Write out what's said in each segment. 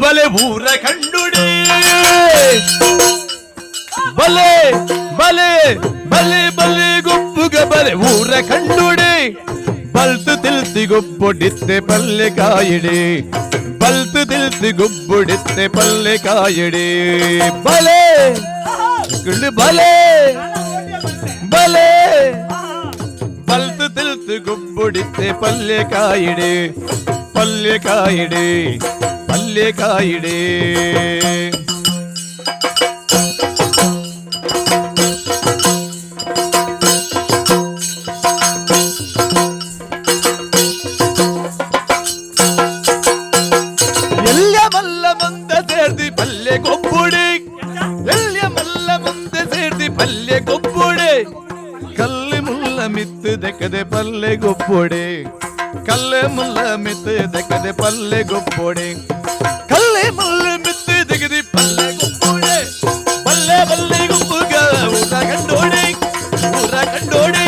ಬಲೆ ಊರ ಕಂಡುಡಿ ಬಲೆ ಬಲೆ ಬಲೆ ಬಲೆ ಗುಬ್ಬುಗ ಬಲೆ ಊರ ಕಂಡುಡಿ ಬಲ್ತು ತಿಲ್ತಿ ಗುಬ್ಬೊಡಿತ್ತೆ ಪಲ್ಲೆ ಕಾಯಿಡಿ ಬಲ್ತು ತಿಲ್ತಿ ಗುಬ್ಬೊಡಿತ್ತೆ ಪಲ್ಲೆ ಕಾಯಿಡಿ ಬಲೆ ಬಲೆ ಬಲೆ ಬಲ್ತು ತಿಲ್ತು ಗುಬ್ಬೊಡಿತ್ತೆ ಪಲ್ಲೆ ಕಾಯಿಡಿ ಪಲ್ಲೆ ಕಾಯಿಡಿ ಪಲ್ಲೆ ಕಾಯಿಡಿ ಗೊಬ್ಬುಡಿ ಎಲ್ಲಿಯ ಮಲ್ಲ ಮುಂದೆ ಸೇರ್ದಿ ಪಲ್ಲೆ ಗೊಬ್ಬುಡೆ ಕಲ್ಲೆ ಮುಲ್ಲ ಮಿತ್ತು ದೆಕ್ಕದೆ ಪಲ್ಲೆ ಗೊಬ್ಬುಡೆ ಕಲ್ಲೆ ಮುಲ್ಲ ಮಿತ್ತು ದೆಕ್ಕದೆ ಪಲ್ಲೆ ಗೊಬ್ಬುಡೆ ಕಲ್ಲೆ ಮುಲ್ಲ ಮಿತ್ತು ದೆಕ್ಕದೆ ಪಲ್ಲೆ ಗೊಬ್ಬುಡೆ ಪಲ್ಲೆ ಪಲ್ಲೆ ಗೊಬ್ಬುಗ ಊರ ಕಂಡೋಡಿ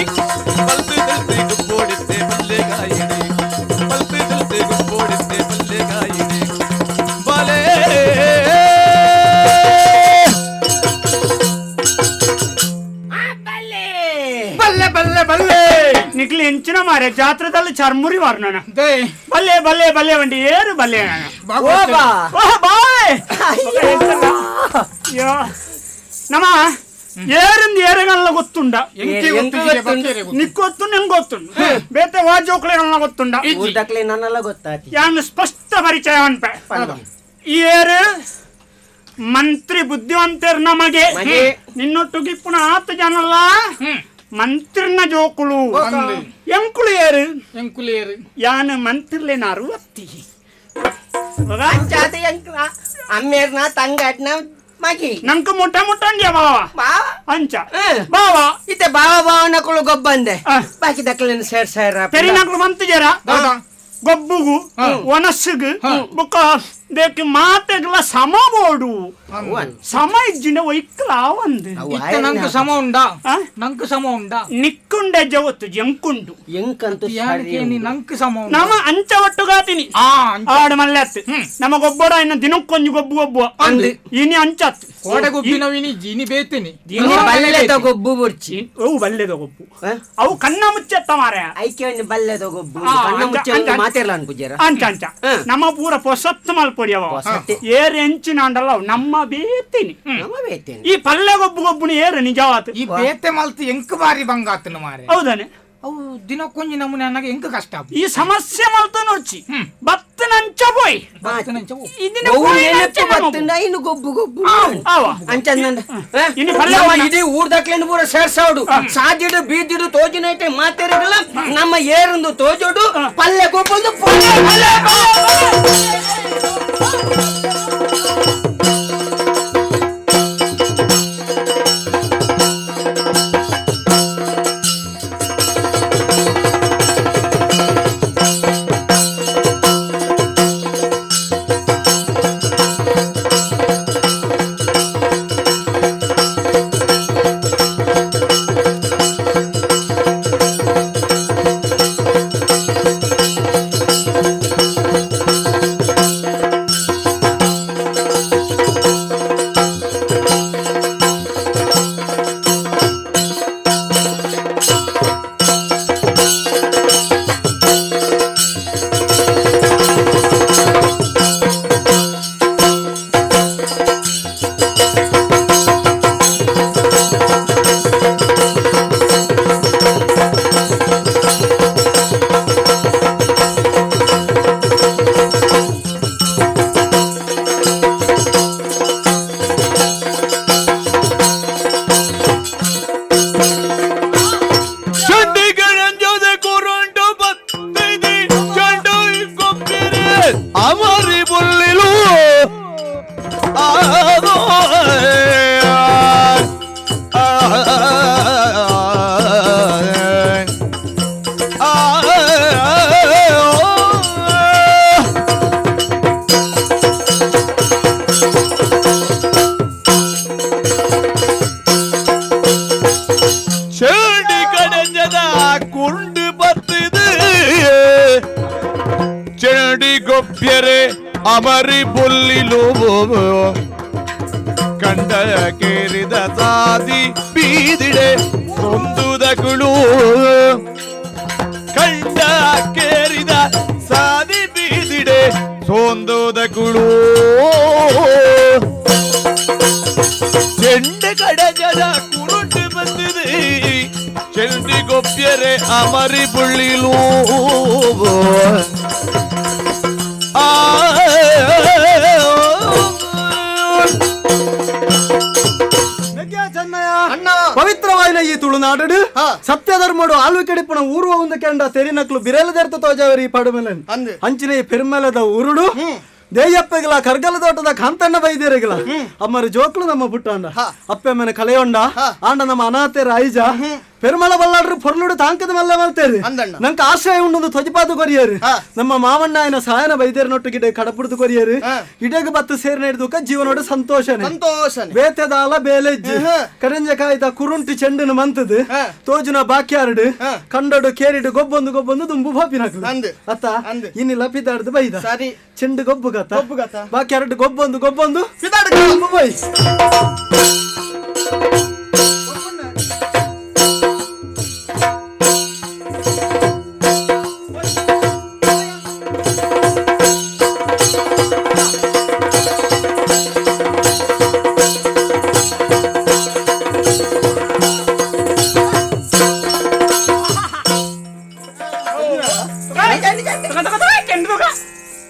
ಪಲ್ತು ತಿಳಿಸಿ ಗೊಬ್ಬೊಡಿತ್ತೆ ಪಲ್ಲೆ ಕಾಯಿಡಿ ಪಲ್ತು ತಿಳಿಸಿ ಗೊಬ್ಬೊಡಿತ್ತೆ ಪಲ್ಲೆ ಕಾಯಿಡಿ ಬಲೆ ನಿಕ್ಲಿ ಹೆಂಚಿನ ಮಾರೆ ಜಾತ್ರದಲ್ಲಿ ಚರ್ಮುರಿ ವರ್ಣನ ಬಲ್ಲೆ ಬಲ್ಲೆ ಬಲ್ಲೆ ವಂಡಿ ಏರು ಬಲ್ಲೆ ನಮ್ಮ ఏరింది ఏరగల్ల గొత్తుండా నిక్కొత్తు నేను గొత్తుండు బేతే వాజోకులే నల్ల గొత్తుండా ఊటక్లే నన్నల గొత్తాతి యాన్ స్పష్ట పరిచయం ಅನ್ಪೆ ಈ ಏರು ಮಂತ್ರಿ ಬುದ್ಧಿವಂತರು ನಮಗೆ ನಿನ್ನೊಟ್ಟಿಗೆ ಪುನಃ 10 ಜನಲ್ಲ ಮಂತ್ರಿನ ಜೋಕುಳು ಎಂಕುಳು ಏರು ಯಾನ ಮಂತ್ರಿಲೇನ 60 ಅಂಚಾತಿ ಎಂಕಲ ಅಮ್ಮೇರ್ನ ತಂಗಾಟ್ನ ಮಗಿ ನಂಕ ಮೊಟ್ಟ ಮೊಟ್ಟಂಗೆ ಬಾವ ಅಂಚ ಬಾವ ಇತ್ತೆ ಬಾವ ನಕಳು ಗೊಬ್ಬಂದೆ ಬಾಕಿ ದಕ್ಕಲೇನ ಸೇರ್ ತೆರಿ ನಕಳು ಮಂತಿಜರ ಗೊಬ್ಬುಗು ಒನಸ್ಸುಗು ಬೊಕ್ಕ ದೇಕ್ಕೆ ಮಾತೆಗಳ ಸಮ ಬೋಡು ಸಮ ಇಜ್ಜಿನ ಒಯ್ಕಲ ಒಂದು ನಂಕು ಸಮ ಉಂಡಾ ನಿಕ್ಕುಂಡೆ ಜವತ್ತು ಎಂಕುಂಡು ಎಂಕಂತು ನಂಕು ಸಮ ನಮ ಅಂಚ ಒಟ್ಟುಗಾತಿನಿ ಆಡು ಮಲ್ಲೆತ್ತು ನಮ ಗೊಬ್ಬಡ ಇನ್ನು ದಿನಕ್ಕೊಂಜು ಗೊಬ್ಬು ಇನಿ ಅಂಚತ್ತು ಕೋಡೆ ಗೊಬ್ಬಿನವಿನಿ ಜೀನಿ ಬೇತೀನಿ ಬಲ್ಲೆದ ಗೊಬ್ಬು ಬುರ್ಚಿ ಅವು ಬಲ್ಲೆದ ಗೊಬ್ಬು ಅವು ಕಣ್ಣ ಮುಚ್ಚತ್ತ ಮಾರ ಐಕೆ ಬಲ್ಲೆದ ಗೊಬ್ಬು ಕಣ್ಣ ಮುಚ್ಚ ಮಾತೆರ್ಲ ಅನ್ಪುಜರ ಅಂಚ ನಮ್ಮ ಪೂರ ಪೊಸತ್ತು ಮಲ್ಪೊಡಿಯವ ಏರು ಹೆಂಚಿನ ಅಂಡಲ್ಲ ನಮ್ಮ ಬೇತೀನಿ ಈ ಪಲ್ಲೆ ಗೊಬ್ಬುನಿ ಏರು ನಿಜವಾತು ಈ ಬೇತೆ ಮಲ್ತು ಎಂಕ್ ಬಾರಿ ಬಂಗಾತನ ಮಾರೆ ಹೌದಾನೆ ಅವು ದಿನಕ್ಕೊಂಜಿ ನಮೂನೆ ನನಗೆ ಎಂಕ್ ಕಷ್ಟ ಈ ಸಮಸ್ಯೆ ಮಲ್ತ ನೋಡ್ಚಿ ಬತ್ತನಂಚ ಪೋಯ್ ಇನ್ನು ಗೊಬ್ಬು ಅಂಚ ಇಡೀ ಊರ್ದಕ್ಲೇನು ಪೂರ ಸೇರ್ಸಾಡು ಸಾಜಿಡು ಬೀದಿಡು ತೋಜಿನೈತೆ ಮಾತೆರಗಲ್ಲ ನಮ್ಮ ಏರಂದು ತೋಜೋಡು ಪಲ್ಲೆ ಗೊಬ್ಬೊಂದು ಅಮರಿ ಬುಲ್ಲಿಲು ಕಂಡ ಕೇರಿದ ಸಾದಿ ಬೀದಿಡೆ ಸೊಂದುದಗಳು ಕಂಡ ಕೇರಿದ ಸಾದಿ ಬೀದಿಡೆ ಸೋಂದುದಗಳು ಚೆಂಡು ಕಡಜದ ಕುರುಟು ಬಂದಿದೆ ಚೆಂಡಿಗೊಬ್ಬರೆ ಅಮರಿ ಬುಳ್ಳಿಲು ಪವಿತ್ರವಾಯಿನ ಈ ತುಳುನಾಡು ಸತ್ಯಧರ್ಮಡು ಆಳ್ವಿಕೆಡಿಪಣ ಊರುವ ಒಂದು ಕೆಂಡ ತೆರಿನಕ್ಲು ಬಿರೇಲದೆರ್ತ ತೋಜಾವರಿ ಪಡುಮೆಲೆ ಅಂಚಿನ ಈ ಪೆರ್ಮೆಲದ ಊರುಡು ದೇಯಪ್ಪೆಗಳ ಕರ್ಗಲ ತೋಟದ ಕಾಂತಣ್ಣ ಬೈದೇರೆಗಳ ಅಮ್ಮರ ಜೋಕ್ಲು ನಮ್ಮ ಬುಟ್ಟಾಂಡ ಅಪ್ಪೆ ಮನೆ ಕಲೆಯೊಂಡ ಆಂಡ ನಮ್ಮ ಅನಾಥೆರ ಐಜ ಪೆರುಮಳ ಬಲ್ಲಾಡ್ರು ಪೊರ್ಲುಡು ತಾಂಕದ ಮಲ್ಲ ಮಲ್ತೇರಿ ನಂಗೆ ಆಶ್ರಯ ಉಂಡು ತ್ವಜಪಾತು ಕೊರಿಯರು ನಮ್ಮ ಮಾವಣ್ಣ ಆಯ್ನ ಸಾಯನ ಬೈದೇರನೊಟ್ಟು ಗಿಡ ಕಡಪುಡ್ದು ಕೊರಿಯರು ಇಡೆಗೆ ಬತ್ತು ಸೇರಿ ನಡೆದುಕ ಜೀವನೋಡು ಸಂತೋಷನೇ ಬೇತೆದಾಲ ಬೇಲೆಜ್ಜಿ ಕರಂಜ ಕಾಯ್ದ ಕುರುಂಟಿ ಚೆಂಡನ ಮಂತದು ತೋಜುನ ಬಾಕ್ಯಾರ್ಡು ಕಂಡೋಡು ಕೇರಿಡು ಗೊಬ್ಬೊಂದು ದುಂಬು ಬಾಪಿನಕ್ಲು ಅತ್ತ ಇನ್ನಿಲ್ಲ ಪಿದಾಡ್ದು ಬೈದ ಚೆಂಡು ಗೊಬ್ಬು ಗತ್ತ ಬಾಕ್ಯಾರ್ಡು ಗೊಬ್ಬೊಂದು ದುಂಬು ಬೈ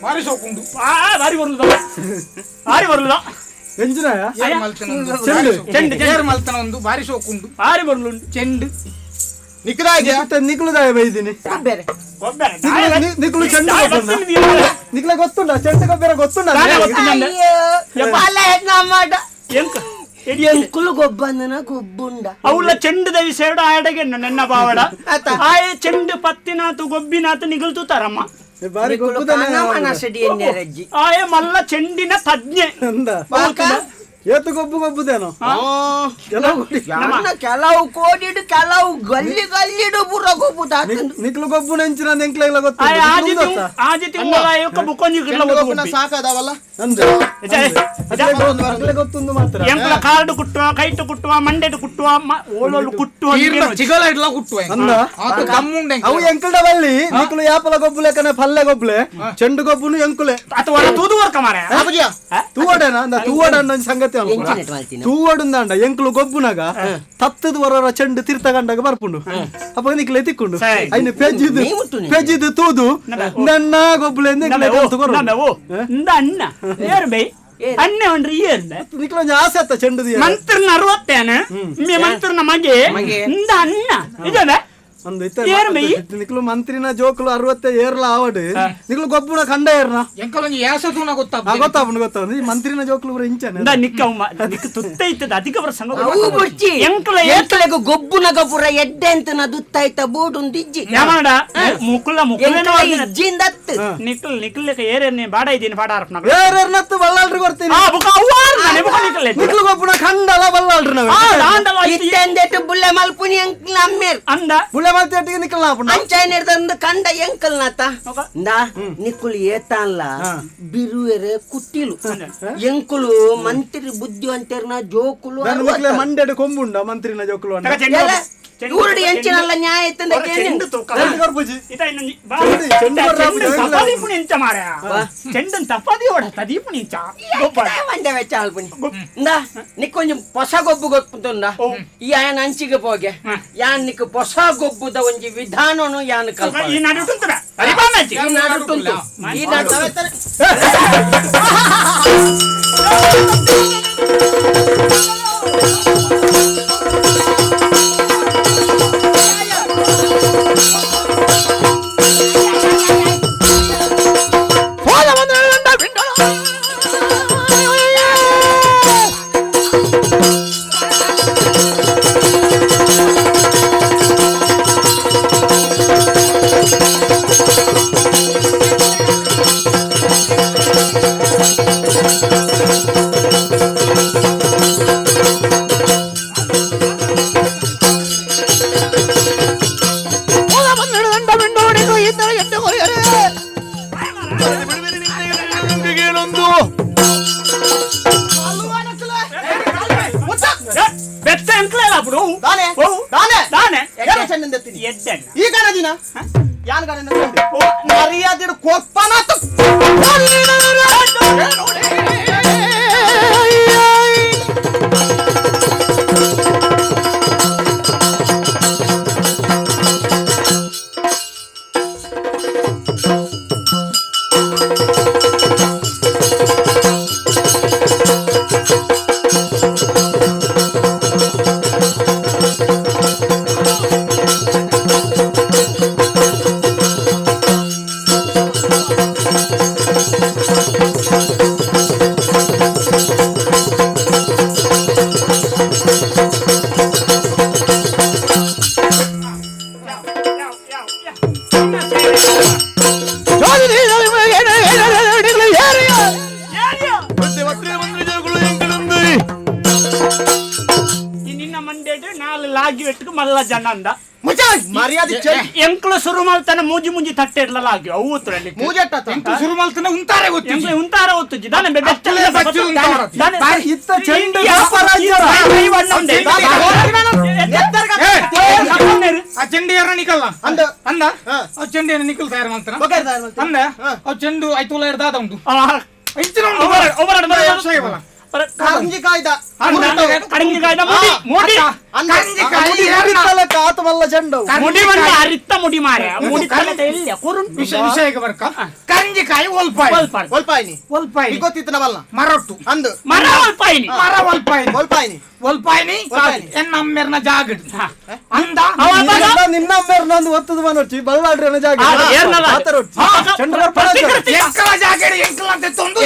ಬಾರಿ ಶೋಕುಂಡು ಭಾರಿ ಬರ್ಲದ ಎಂಜಿನಯ ಏರ್ ಮಲ್ತನ ಒಂದು ಬಾರಿ ಶೋಕುಂಡು ಭಾರಿ ಬರ್ಲುಂಡು ಚೆಂಡು ನಿಕ್ಲುದಾಯ ಬೈದಿನಿ ನಿಕ್ಲು ಚೆಂಡು ನಿಕ್ಲ ಗೊತ್ತುಂಡ ಚೆಂಡು ಗೊಬ್ಬರ ಗೊತ್ತುಂಡ ಎಂಕುಲು ಗೊಬ್ಬಂದನ ಗೊಬ್ಬುಂಡ ಅವಳ ಚೆಂಡದ ವಿಷಯ ಆಡಗೆ ನನ್ನ ಬಾವಡ ಆಯ ಚೆಂಡು ಪತ್ತಿನಾತು ಗೊಬ್ಬಿನಾತು ನಿಗಲ್ತು ತರಮ್ಮ ಬಾರಿ ಆಯ ಮಲ್ಲ ಚೆಂಡಿನ ತಜ್ಞೆ ಏತು ಗೊಬ್ಬುದೇನೋ ಕೆಲವು ಕೋಡಿಡು ಕೆಲವು ಗಲ್ಲಿಡು ಬುರ ಗೊಬ್ಬು ನಿಕ್ಲು ಗೊಬ್ಬು ನೆಂಚಿನ ಎಂಕ್ಲೆಲ್ಲ ಗೊತ್ತುಂದು ಮಾತ್ರ ಎಂಕ್ಲ ಕಾರ್ಡು ಕುಟ್ಟುವ ಕೈಟು ಕುಟ್ಟುವ ಮಂಡೆಟು ಕುಟ್ಟುವ ಓಳೋಳು ಕುಟ್ಟುವ ಚಿಗಲ ಇಡ್ಲ ಕುಟ್ಟುವ ಅವು ಎಂಕಲ್ಡ ಬಲ್ಲಿ ನಿಕ್ಲು ಯಾಪಲ ಗೊಬ್ಬು ಲೆಕ್ಕನೆ ಪಲ್ಲೆ ಗೊಬ್ಬಲೆ ಚೆಂಡು ಗೊಬ್ಬುನು ಎಂಕುಲೆ ಅಥವಾ ತೂದು ವರ್ಕ ಮಾರ ತೂವಡೇನ ತೂವಡ ಸಂಗತಿ ತೂವಡುಂದಾಂಡ ಎಂಕ್ಲು ಗೊಬ್ಬುನಾಗ ತತ್ತದ ವರ ಚೆಂಡು ತೀರ್ಥಗಂಡಾಗ ಬರ್ಪುಂಡು ಅಪ್ಪ ನಿಕ್ಲೆ ತಿಕ್ಕೊಂಡು ಐನ ಪೆಜ್ಜಿದು ತೂದು ನನ್ನ ಗೊಬ್ಬುಲೆ ಅಣ್ಣ ಏರ್ ಬೈ ಅಣ್ಣ ಒಂಡ್ರಿ ನಿಕ್ಲ ಆಸೆ ಅತ್ತ ಚೆಂಡು ಮಂತ್ರನ 60 ಮಂತ್ರನ ಮಗೆ ಇಂದ ಅಣ್ಣ ಇದಾವೆ ನಿಕ್ಲು ಮಂತ್ರಿನ ಜೋಕ್ಲು 60 ಏರ್ಲ ಆವಡ್ ನಿಕ್ಲು ಗೊಬ್ಬುನ ಕಂಡ ಏರ್ನ ಎಂಕಲೊಂದು ಯಾಸತೂನ ಗೊತ್ತಾಪುಂಡು ಈ ಮಂತ್ರಿನ ಜೋಕ್ಲು ಬರ ಇಂಚನೆ ನಿಕ್ಕ ತುತ್ತೈತದ ಅಧಿಕ ಪ್ರಸಂಗ ಎಂಕಲೆಗು ಗೊಬ್ಬುನ ಗೊಬ್ಬುರ ಎಡ್ಡೆ ಅಂತ ದುತ್ತೈತ ಬೋಡುಂದು ಇಜ್ಜಿ ಯಾಮಾಡ ಮುಕುಲ ಇಜ್ಜಿಂದತ್ ನಿಕ್ಲೆಕ ಏರೇನೆ ಬಾಡ ಇದೀನಿ ಬಾಡ ಆರಪ್ನ ಏರೇರ್ನತ್ತು ಬಲ್ಲಾಳ್ರಿ ಬರ್ತೀನಿ ನಿಕ್ಲು ಗೊಬ್ಬುನ ಕಂಡಲ ಬಲ್ಲಾಳ್ರಿ ನಾವು ಇತ್ತೆಂದೆಟ್ಟು ಬುಲ್ಲೆ ಮಲ್ಪುನಿ ಎಂಕ್ಲ ಅಮ್ಮೇರ್ ಅಂದ ಅಂಚಾಯ್ದ ಕಂಡ ಎಂಕಲ್ ನಾತ ನಿಕ್ಕುಲು ಏತಾನ್ಲ ಬಿರುವೆರೆ ಕುಟ್ಟಿಲು ಎಂಕುಲು ಮಂತ್ರಿ ಬುದ್ಧಿವಂತರ್ನ ಜೋಕುಲು ಮಂಡ್ಯದ ಕೊಂಬುಂಡ ಮಂತ್ರಿನ ಜೋಕುಲು ಊರಡಿ ಎಂಚಿನಲ್ಲ ನ್ಯಾಯ చెండు తప్పది తదీపుని నీకు కొంచెం పొస గొబ్బు గొప్పుతుందా ఈ ఆయన అంచిಗೆ పోಗೆ ಯಾನ್ ನಿಕ್ ಹೊಸ ಗೊಬ್ಬುದ ಒಂಜಿ ವಿಧಾನನು ಯಾನ್ ಕಲ್ಪ ಈ ನಡುಟುಂತದ ಈ ನಡು ಎಂಗಳೊಂದು ಬೆತ್ತ ಎಂಕ್ಲೇಲ ಅప్పుడు ದಾನೆ ಓ ದಾನೆ ದಾನೆ ಎಡ ಚೆಂದ ಎತ್ತೀನಿ ಎಡ್ಡೆಣ್ಣ ಈ ಗಣದಿನ ಯಾನ್ ಗಣ ಮರ್ಯಾದೆ ಕೊಪ್ಪನ ನಿನ್ನ ಮಂಡ್ಯಡು ನಾಲ್ ಲಾಗಿ ಎట్టుకు మళ్ళా జన అంద ಮರ್ಯಾದೆ ಎಂಕ್ಳು ಶುರು ಮಾಡ್ತಾನೆ ಮೂಜಿ ಮುಂಜಿ ತಟ್ಟೆ ಇಡ್ಲ ಲಾಗಿ ಅವೂತ್ರಲ್ಲಿ ಮೂಜೆಟ್ಟ ಶುರು ಮಾಡ್ತಾನೆ ಉಂತಾರೆ ಗೊತ್ತು ಎಂಕ್ಳು ಉಂತಾರ ಒತ್ತುಜಿ ದಾನೆ ಇತ್ತ ಚೆಂಡು ವ್ಯಾಪಾರ ಆ ಚೆಂಡಿ ಯಾರ ನಿಕಲ್ಲ ಅಂದ ಅಂದ ಆ ಚೆಂಡಿ ನಿಕಲ್ ತಯಾರು ಮಾಡ್ತಾನ ಅಂದ ಆ ಚೆಂಡು 5 ಇರ್ದಾದ ಉಂಟು ಕಂಜಿ ಕಾಯ್ದ ಕಡಿಂಗಿಕಾಯ್ದ ಮುಡಿ ಕಾತಮಲ್ಲ ಚೆಂಡು ಮುಡಿ ಬಂದ ಅರಿತ್ತ ಮುಡಿ ಮಾರೆ ಮುಡಿ ತಲೆದ ಇಲ್ಲ ಕುರುನ್ ವಿಷಯಕ್ಕೆ ಬರ್ಕ ಕಂಜಿಕಾಯಿ ಒಲ್ಪಾಯಿನಿ ಒಲ್ಪಾಯಿ ಗೊತ್ತಿತ್ತನವಲ್ಲ ಮರೊಟ್ಟು ಅಂದು ಮರ ಒಲ್ಪಾಯಿನಿ ಮರ ಒಲ್ಪಾಯಿ ಒಲ್ಪಾಯಿನಿ ಒಲ್ಪಾಯಿನಿ ಎನ್ನಮ್ಮೆರ್ನ ಜಾಗಡ್ ಅಂದ ನಿನ್ನ ನಂದು ಒತ್ತದ ಮನೋರ್ಚಿ ಬಲ್ಲಾಡ್ರಿ ಜಾಗ ಚೆಂಡು ಎಂಕಲ ಜಾಗಡ್ ಎಂಕಲ ಅಂತ ತೊಂದು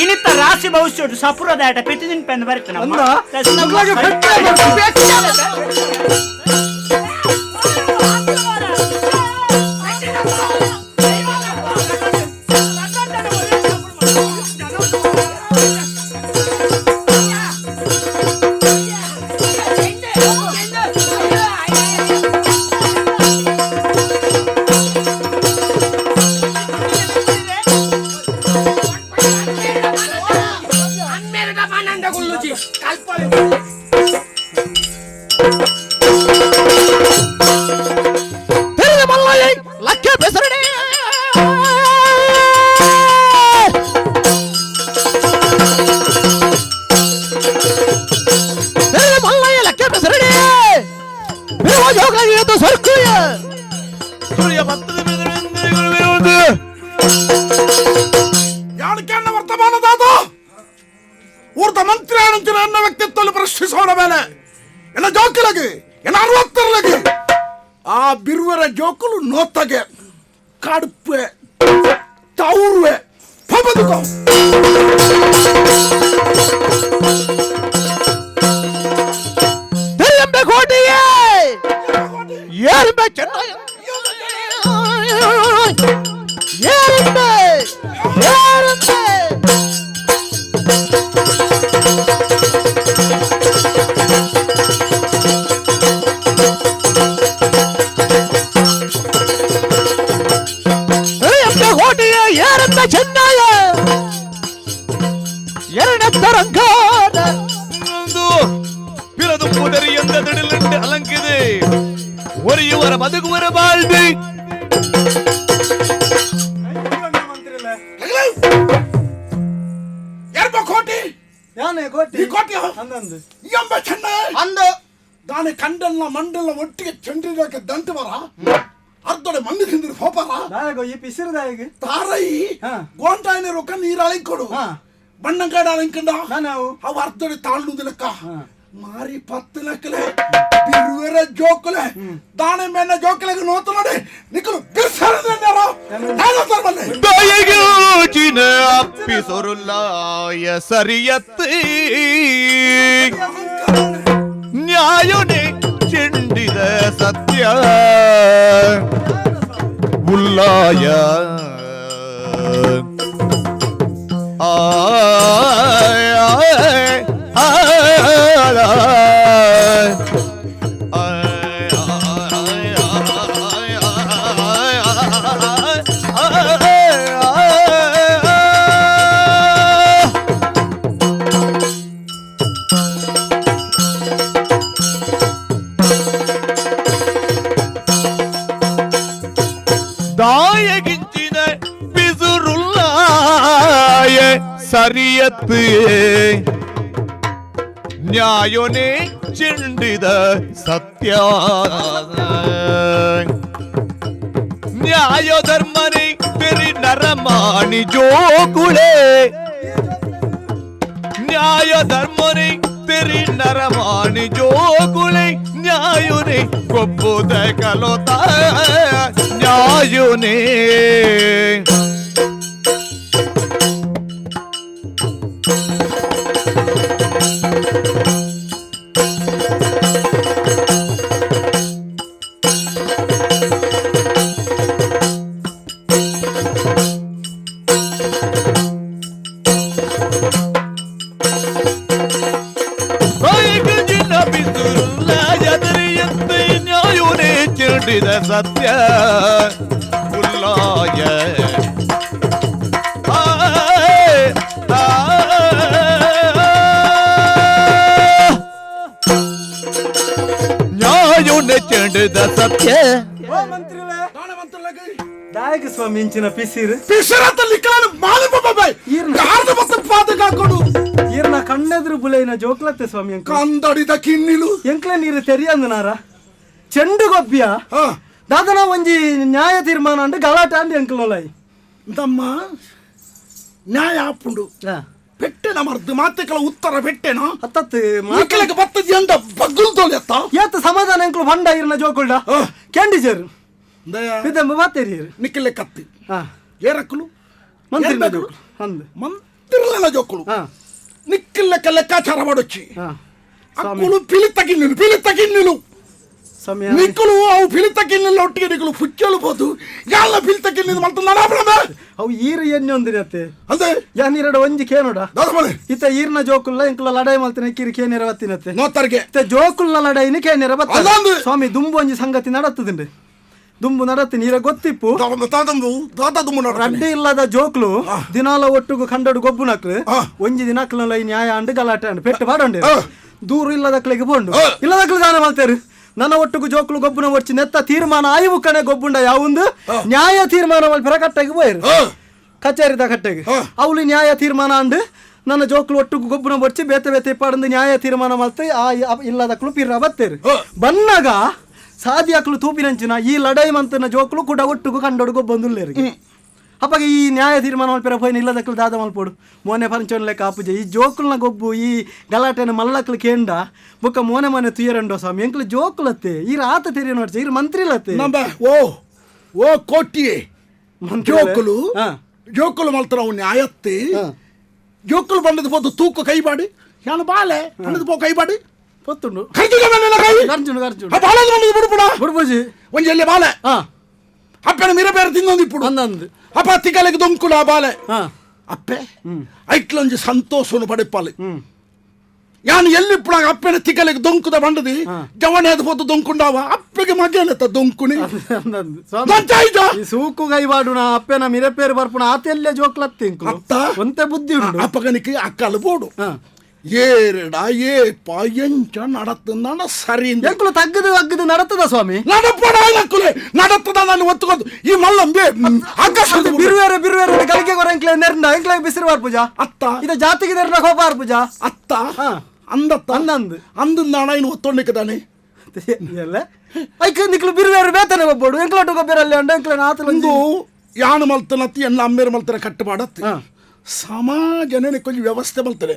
ಇನಿತ್ತ ರಾಶಿ ಭವಿಷ್ಯ ಸಪುರದ ಪೆಟ್ಟಿದಿನ ಪೆನ್ ಬರ್ತೇನೆ ಊರ್ದ ಮಂತ್ರಿ ಆನಂತರ ನನ್ನ ವ್ಯಕ್ತಿತ್ವ ಪ್ರಶ್ನಿಸೋಣ ಮೇಲೆ ಎಲ್ಲ ಜೋಕಿಲಗೆ ಎಲ್ಲ 60 ಆ ಬಿರುವರ ಜೋಕುಲು ನೋತಗೆ ಕಡುಪೆ ತೌರುವೆ ಪಬದುಕೋ ತೆರೆಂಬೆ ಕೋಟೆಯೇ ಏರ್ಬೆ ಚೆನ್ನೈ ಏರ್ಬೆ ಏರ್ಬೆ ಚೆನ್ನಯ ಎರಡರಂಗಾದ ಪಿರದು ಮುದರಿಯಂದ ದಿಡಿಲಿಂಡೆ ಅಲಂಕಿದೆ ಒರಿಯುವರ ಬದುಕುವರ ಬಾಳ್ದಿ ಕೋಟಿ ಯಾನೆ ಕೋಟಿ ಈ ಕೋಟಿ ಅಂದಂದು ಎಂಬ ಚೆನ್ನ ಅಂದ ದಾನೆ ಕಂಡಲ್ಲ ಮಂಡಲ ಒಟ್ಟಿಗೆ ಚಂದ್ರಿಕೆ ದಂಟು ಬರ ಅರ್ಧೊಡೆ ಮಂದಿ ಹಿಂದಿರು ಹೋಪಾರ ದಾಯಗೋ ಈ ಪಿಸಿರು ದಾಯಗ ತಾರೈ ಹಾ. ಗೋಂಟಾಯಿನ ರೊಕ್ಕ ನೀರು ಅಳಿಕೊಡು ಹಾ. ಬಣ್ಣಂಗಾಡ ಅಳಿಂಕಂಡ ನಾವು ಅವು ಅರ್ಧೊಡೆ ತಾಳ್ನುದು ಲೆಕ್ಕ ಮಾರಿ 10 ಲೆಕ್ಕಲೆ ಬಿರುವೆರ ಜೋಕಲೆ ದಾಣೆ ಮೇನ ಜೋಕಲೆಗೆ ನೋತ ನೋಡಿ ನಿಕ್ಕಲು ಬಿರ್ಸರದೇನಾರೋ ನಾನು ತರಬಲ್ಲೆ ದಯಗಿನ ಅಪ್ಪಿಸೊರುಲಾಯ ಸರಿಯತ್ತೆ ನ್ಯಾಯನೇ ಚೆಂಡಿದ ಸತ್ಯ ಉಲ್ಲಾಯ தாயகிஞ்சின பிசுருள்ளாய சரியத்து ನ್ಯಾಯನೇ ಚೆಂಡಿದ ಸತ್ಯ ನ್ಯಾಯ ಧರ್ಮನೇ ತೆರಿ ನರಮಾಣಿ ಜೋಗುಳೆ ನ್ಯಾಯ ಧರ್ಮನೇ ತೆರಿ ನರಮಾಣಿ ಜೋಗುಳೆ ನ್ಯಾಯನೇ ಕೊಬ್ಬುದ ಕಲೋತ ನ್ಯಾಯನೇ ಸತ್ಯ ಉಲ್ಲಾಯ ನ್ಯಾಯನೇ ಚೆಂಡಿದ ಸತ್ಯ ದಾಯಕ ಸ್ವಾಮಿ ಇಂಚಿನ ಪಿಸಿರು ಪಿಸರತ್ತ ಲಿಕ್ಕಲನ್ನು ಮಾಲಿ ಬಾಬಾ ಕಾರ್ದ ಮತ್ತೆ ಪಾದಕ ಹಾಕೊಂಡು ಈರ್ನ ಕಣ್ಣೆದುರು ಬುಲೈನ ಜೋಕ್ಲತ್ತೆ ಸ್ವಾಮಿ ಅಂಕ ಕಂದಡಿದ ಕಿನ್ನಿಲು ಎಂಕ್ಲ ನೀರು ತೆರಿಯಂದನಾರ ಚೆಂಡು ಗೊಬ್ಬಿಯ ದಾದನ ಒಂಜಿ ನ್ಯಾಯ ತೀರ್ಮಾನ ಅಂಡ್ ಗಲಾಟೆ ಅಂಡ್ ಎಂಕ್ಲೋಲೈ ತಮ್ಮ ನ್ಯಾಯ ಆಪುಂಡು ಪೆಟ್ಟೆನ ಮರ್ದು ಮಾತೆಕಲ ಉತ್ತರ ಪೆಟ್ಟೆನ ಅತ್ತತ್ತು ಮಕ್ಕಳಿಗೆ ಬತ್ತದ ಎಂದ ಬಗ್ಗುಲ್ ತೋಲೆತ್ತ ಏತ್ ಸಮಾಧಾನ ಎಂಕ್ಲು ಬಂಡ ಇರ್ನ ಜೋಕುಲ್ಡ ಕ್ಯಾಂಡಿಜರ್ ಬಿದ್ದೆಂಬ ಮಾತೇರಿಯರು ನಿಕ್ಕಲೆ ಕತ್ತಿ ಏರಕ್ಕಲು ಮಂತ್ರಿ ಜೋಕುಲು ಅಂದ್ ಮಂತ್ರಿಲ ಜೋಕುಲು ನಿಕ್ಕಲೆಕ್ಕ ಲೆಕ್ಕಾಚಾರ ಮಾಡೊಚ್ಚಿ ಅಕ್ಕುಲು ಪಿಲಿತಗಿನ್ನಿಲು ಸಮಯ ನಿಕ್ಕಲು ಅವು ಪಿಲಿತಗಿನ್ನಿಲ್ಲ ಒಟ್ಟಿಗೆ ನಿಕ್ಕಲು ಫುಚ್ಚಲು ಬೋದು ಯಾಲ ಪಿಲಿತಗಿನ್ನಿದ ಮಲ್ತ ನಡಾಬ್ರಮ ಅವು ಈರು ಎಣ್ಣೊಂದಿರತ್ತೆ ಅದೇ ಯಾನಿರಡ ಒಂಜಿ ಕೇನೋಡ ದಾದಮನೆ ಇತ್ತ ಈರ್ನ ಜೋಕುಲ್ಲ ಎಂಕ್ಲ ಲಡಾಯಿ ಮಲ್ತನೆ ಕಿರಿ ಕೇನೆರ ಬತ್ತಿನತ್ತೆ ನೋತರ್ಗೆ ಇತ್ತ ಜೋಕುಲ್ನ ಲಡಾಯಿನಿ ಕೇನೆರ ಬತ್ತ ಅದೊಂದು ಸ್ವಾಮಿ ದುಂಬು ಒಂಜಿ ಸಂಗತಿ ನಡತ್ತುದುಂಡು ದುಂಬು ನಡತ್ತಿ ನೀರ ಗೊತ್ತಿಪ್ಪು ಅಡ್ಡಿ ಇಲ್ಲದ ಜೋಕ್ಲು ದಿನಾಲ ಒಟ್ಟುಗು ಕಂಡಡು ಗೊಬ್ಬು ನಕ್ಲು ಒಂಜಿ ದಿನಕ್ಲ ನ್ಯಾಯ ಅಂಡ್ ಗಲಾಟೆ ಅಂಡ್ ಪೆಟ್ಟು ಬಾಡೊಂಡೆ ದೂರ ಇಲ್ಲದಕ್ಲಿಗೆ ಬೋಂಡು ಇಲ್ಲದಕ್ಲು ದಾನ ಮಾಡ್ತೇರು ನನ್ನ ಒಟ್ಟುಗು ಜೋಕ್ಲು ಗೊಬ್ಬುನ ಒಚ್ಚಿ ನೆತ್ತ ತೀರ್ಮಾನ ಆಯ್ವು ಕಣೆ ಗೊಬ್ಬುಂಡ ಯಾವೊಂದು ನ್ಯಾಯ ತೀರ್ಮಾನ ಮಲ್ಪರ ಕಟ್ಟೆಗೆ ಬೋಯರು ಕಚೇರಿದ ಕಟ್ಟೆಗೆ ಅವಳು ನ್ಯಾಯ ತೀರ್ಮಾನ ಅಂಡ್ ನನ್ನ ಜೋಕ್ಲು ಒಟ್ಟುಗು ಗೊಬ್ಬುನ ಒಚ್ಚಿ ಬೇತೆ ಬೇತೆ ಪಾಡಂದು ನ್ಯಾಯ ತೀರ್ಮಾನ ಮಲ್ತೆ ಆ ಇಲ್ಲದಕ್ಲು ಪಿರ್ರ ಬತ್ತೇರು ಬನ್ನಾಗ ಸಾದಿಯಾಕ್ಲು ತೂಪಿನಂಚಿನ ಈ ಲಡಾಯಿ ಮಂತನ ಜೋಕ್ಲು ಕೂಡ ಒಟ್ಟುಗು ಕಂಡೊಡುಗು ಬಂದುಲ್ಲೇರಿ ಅಪ್ಪಗೆ ಈ ನ್ಯಾಯ ತೀರ್ಮಾನ ಮಲ್ಪೆರ ಪೋಯ್ನ ಇಲ್ಲದಕ್ಲು ದಾದ ಮಲ್ಪೋಡು ಮೋನೆ ಪಂಚೋನ್ ಲೆಕ್ಕ ಆಪುಜೆ ಈ ಜೋಕುಲ್ನ ಗೊಬ್ಬು ಈ ಗಲಾಟೆನ ಮಲ್ಲಕ್ಲು ಕೇಂಡ ಬೊಕ್ಕ ಮೋನೆ ತುಯ್ಯರಂಡೋ ಸ್ವಾಮಿ ಎಂಕ್ಲು ಜೋಕುಲತ್ತೆ ಈ ರಾತ ತೆರಿಯ ನೋಡ್ಚೆ ಈ ಮಂತ್ರಿಲತ್ತೆ ಓ ಕೋಟಿಯೇ ಜೋಕುಲು ಮಲ್ತರ ಅವು ನ್ಯಾಯತ್ತೆ ಜೋಕುಲು ಬಂದದ್ದು ಪೋದು ತೂಕು ಕೈಬಾಡಿ ಯಾನು ಬಾಲೆ ಬಂದದ್ದು ಪೋ ಕೈಬಾಡಿ ಪೊತ್ತುಂಡು ಗರ್ಜುನು ಬುಡ್ಬುಜಿ ಒಂಜಿ ಎಲ್ಲಿ ಬಾಲೆ ಅಪ್ಪನ ಮಿರ ಬೇರೆ ತಿನ್ನೊಂದು ಇಪ್ಪುಡು ಅಂದಂದು ಅಪ್ಪ ತಿಕ್ಕಲೆಗೆ ದೊಂಕುಲು ಆ ಬಾಲೆ ಅಪ್ಪೆ ಐಟ್ಲೊಂಜಿ ಸಂತೋಷನು ಪಡಿಪಾಲಿ ಯಾನು ಎಲ್ಲಿಪ್ಪುಡಾಗ ಅಪ್ಪನ ತಿಕ್ಕಲೆಗೆ ದೊಂಕುದ ಬಂಡದಿ ಜವಣೆ ಅದು ಪೋತು ದೊಂಕುಂಡಾವ ಅಪ್ಪೆಗೆ ಮಗೇನತ್ತ ದೊಂಕುನಿ ಸೂಕು ಕೈವಾಡುನ ಅಪ್ಪನ ಮಿರಪೇರು ಬರ್ಪುಣ ಆತೆಲ್ಲೇ ಜೋಕ್ಲತ್ತಿ ಒಂತೆ ಬುದ್ಧಿ ಉಂಟು ಅಪ್ಪಗನಿಗೆ ಅಕ್ಕಲು ಬೋಡು ಏರಡ ಏಪ ಎಂಚ ನಡತ್ತಂದ ಸರಿ ಎಂಕುಲು ತಗ್ಗದು ಅಗ್ಗದು ನಡತದ ಸ್ವಾಮಿ ನಡಪಡ ನಡತ್ತದ ನಾನು ಒತ್ತುಕೊಂಡು ಈ ಮಲ್ಲಂಬೆ ಬಿರುವೇರೆ ಗಲಿಗೆ ಗೊರಂಕ್ಲೆ ನೆರ್ನ ಎಂಕ್ಲೆ ಬಿಸಿರು ಬಾರ್ಪುಜ ಅತ್ತ ಇದು ಜಾತಿಗೆ ನೆರ್ನ ಕೋಪ ಬಾರ್ಪುಜ ಅತ್ತ ಅಂದತ್ತ ಅಂದಂದು ಅಂದು ನಾಣ ಇನ್ನು ಒತ್ತೊಂಡಿಕ್ಕದಾನೆ ಎಲ್ಲ ಐಕೆ ನಿಕ್ಲು ಬಿರುವೇರು ಬೇತನೆ ಒಬ್ಬಡು ಎಂಕ್ಲಟ್ಟು ಗೊಬ್ಬರಲ್ಲಿ ಅಂಡ ಎಂಕ್ಲನ ಒಂದು ಯಾನು ಮಲ್ತನತ್ತಿ ಎಲ್ಲ ಅಮ್ಮೇರು ಮಲ್ತನ ಕಟ್ಟು ಮಾಡತ್ತಿ ಸಮಾಜನೇ ಕೊಂಚ ವ್ಯವಸ್ಥೆ ಮಲ್ತದೆ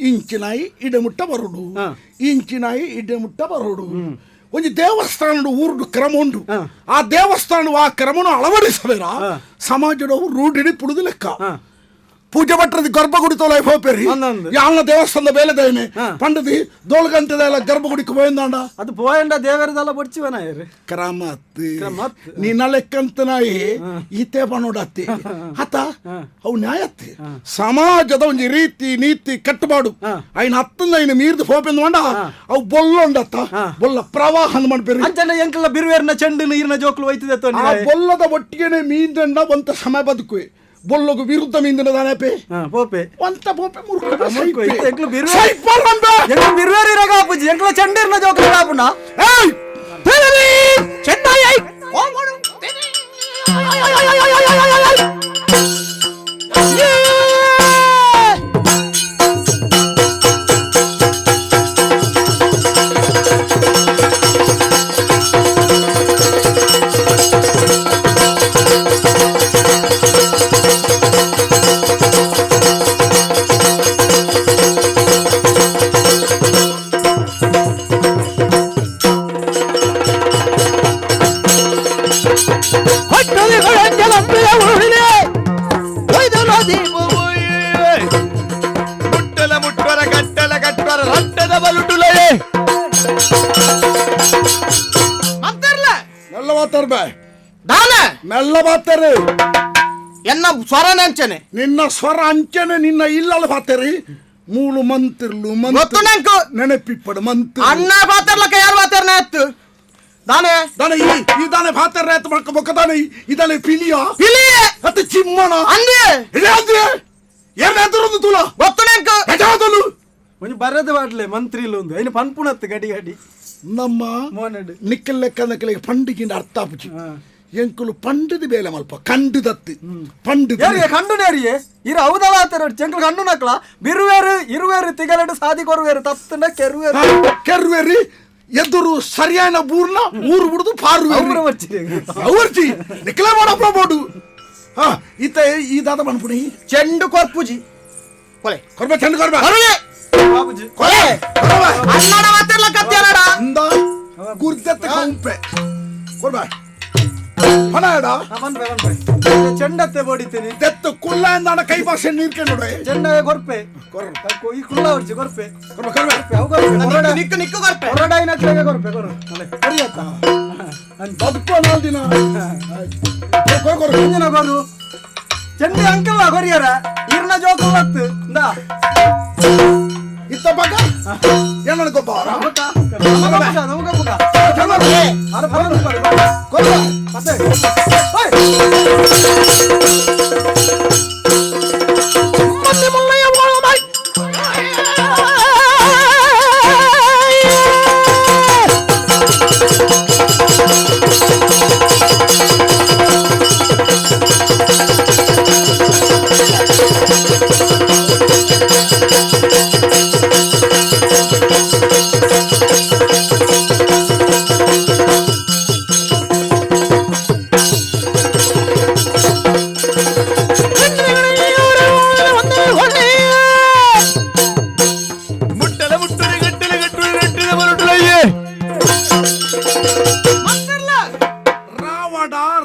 ಇಂಚಿನಾಯಿ ಇಡಮುಟ್ಟ ಬರುಡು ಇಂಚಿನಾಯಿ ಇಡಮುಟ್ಟ ಬರುಡು ಒಂದು ದೇವಸ್ಥಾನದ ಊರುಡು ಕ್ರಮ ಉಂಟು ಆ ದೇವಸ್ಥಾನ ಆ ಕ್ರಮನು ಅಳವಡಿಸಬೇರ ಸಮಾಜದವರು ರೂಢಿಡಿ ಪುಡುದು ಲೆಕ್ಕ ಪೂಜೆ ಭಟ್ರದಿ ಗರ್ಭಗುಡಿ ತೋಲ ಹೋಪೇರಿ ಯಾನ ದೇವಸ್ಥಾನದ ಬೇಲೆದೇನೆ ಪಂಡದಿ ದೋಳು ಗಂಟೆದೆಲ್ಲ ಗರ್ಭಗುಡಿಗೆ ಹೋಯಿಂದಾಂಡ ಅದು ಪೋಯಂಡ ದೇವರದೆಲ್ಲ ಬಡ್ಚಿವನ ಕ್ರಮತ್ ನಿನ್ನ ಲೆಕ್ಕಂತನಾಯಿ ಈತೆ ಪಣೋಡತ್ತಿ ಆತ ಅವು ನ್ಯಾಯತ್ತಿ ಸಮಾಜದ ಒಂದು ರೀತಿ ನೀತಿ ಕಟ್ಟುಬಾಡು ಐನ ಹತ್ತಂದ ಐನ ಮೀರ್ದು ಹೋಪೆಂದು ಮಂಡ ಅವು ಬೊಲ್ಲೊಂಡತ್ತ ಬೊಲ್ಲ ಪ್ರವಾಹ ಮಾಡ್ಬೇರಿ ಅಂಚನೆ ಎಂಕಲ್ಲ ಬಿರುವೇರಿನ ಚೆಂಡು ನೀರಿನ ಜೋಕ್ಲು ಒಯ್ತಿದೆ ಆ ಬೊಲ್ಲದ ಒಟ್ಟಿಗೆನೆ ಮೀಂದಂಡ ಒಂತ ಸಮಯ ಬದುಕುವೆ ಬೊಲ್ಲಗು ವಿರುದ್ಧ ಮೀಂದಿನ ದಾನಪೆ ಪೋಪೆ ಒಂತ ಪೋಪೆ ಎಂಕ್ಲು ಬಿರುವೇರಿ ರಗಾಪುಜಿ ಎಂಕ್ಲ ಚೆಂಡಿರ್ನ ಜೋಕ್ಲು ರಾಪುಣ ಚೆನ್ನೈ ಮುಟ್ಟರ ಕಟ್ಟಲ ಕಟ್ಟರ ರಟ್ಟದ ಬಲುಟುಲೇ ಮೆಲ್ಲ ಮಾತಾರ ಬಾ ಮೆಲ್ಲ ಮಾತಾರ ಎನ್ನ ಸ್ವರ ನಂಚನೆ ನಿನ್ನ ಸ್ವರ ಅಂಚನೆ ನಿನ್ನ ಇಲ್ಲಲ್ಲ ಬಾತೇರಿ ಮೂಲು ಮಂತಿರ್ಲು ಗೊತ್ತು ನಂಕು ನೆನಪಿಪ್ಪಡು ಮಂತ್ರ ಅಣ್ಣ ಬಾತರ್ಲಕ್ಕ ಯಾರು ಬಾತಾರ ಎತ್ತು ದಾನೆ ದಾನೆ ಈ ದಾನೆ ಬಾತರ್ ರೇತ್ ಮಕ್ಕ ಬೊಕ್ಕ ದಾನೆ ಇದಾನೆ ಪಿಲಿಯ ಪಿಲಿಯೆ ಅತ್ತ ಚಿಮ್ಮಣ ಅಂದೆ ಇದೆ ಅಂದ್ರೆ ಏನಾದ್ರೂ ತುಲ ಗೊತ್ತು ನಂಕು ಗಜಾದಲು ಒಂದು ಬರದ ಬಾಡ್ಲೆ ಮಂತ್ರಿಲು ಒಂದು ಐನು ಪನ್ಪುಣತ್ತು ಗಡಿ ಗಡಿ ನಮ್ಮ ಮೋನಡು ನಿಕ್ಕಲ್ ಲೆಕ್ಕನಕ್ಕಲಿಗೆ ಪಂಡಿಗಿಂದ ಅರ್ಥ ಆಪುಚಿ ಎಂಕುಲು ಪಂಡಿದ ಬೇಲೆ ಮಲ್ಪ ಕಂಡುದತ್ತಿ ಪಂಡಿದ ಯಾರಿಗೆ ಕಂಡು ನೇರಿಯೇ ಇರು ಹೌದಲ್ಲ ಆತರ ಚೆಂಕಲ್ ಕಂಡು ನಕ್ಲ ಬಿರುವೇರು ಇರುವೇರು ತಿಗಲಡು ಸಾದಿ ಕೊರುವೇರು ತತ್ತನ ಕೆರುವೇರು ಕೆರುವೇರಿ ಎದುರು ಸರಿಯಾನ ಊರ್ನ ಊರು ಬಿಡುದು ಪಾರುವೇರಿ ನಿಕ್ಕಲೇ ಮಾಡಪ್ಪ ಬೋಡು ಹಾ ಈತ ಈ ದಾದ ಮನ್ಪುಣಿ ಚೆಂಡು ಕೊರ್ಪುಜಿ ಕೊಲೆ ಕೊರ್ಬ ಚೆಂಡು ಕೊರ್ಬ ಬಾಬುಜಿ ಕೊಲೆ ಅಣ್ಣನ ಮಾತಾಡ್ಲಕ್ಕ ಅತ್ಯಾರಡ ಅಂದ ಗುರ್ದತ್ತ ಕಂಪೆ ಕೊರ್ಬ ಪಣಾಡ ಚೆಂಡತ್ತೆ ಬೋಡಿತೀನಿ ತೆತ್ತು ಕುಲ್ಲ ಅಂದಾಡ ಕೈ ಭಾಷೆ ನೀರ್ಕೊಂಡು ಚೆಂಡ ಕೊರ್ಪೆ ಈ ಕುಳ್ಳ ಹೊಡ್ಸಿ ಕೊರ್ಪೆ ಕೊರ್ಬ ಕೊರ್ಬ ಅವು ಕೊರ್ಪೆ ನಿಕ್ಕು ನಿಕ್ಕು ಕೊರ್ಪೆ ಹೊರಡಾಯಿನ ಕೊರ್ಪೆ ಕೊರು ಕೊರಿಯತ್ತ ಬದುಕು ನಾಲ್ದಿನ ಇಂಜಿನ ಕೊರು ಚೆಂಡಿ ಅಂಕಲ್ಲ ಕೊರಿಯರ ಈರ್ನ ಜೋಕು ಹೊತ್ತು ಇಂದಾ ಇತ್ತ ಬಗ ಏನ ಗೊಬ್ಬ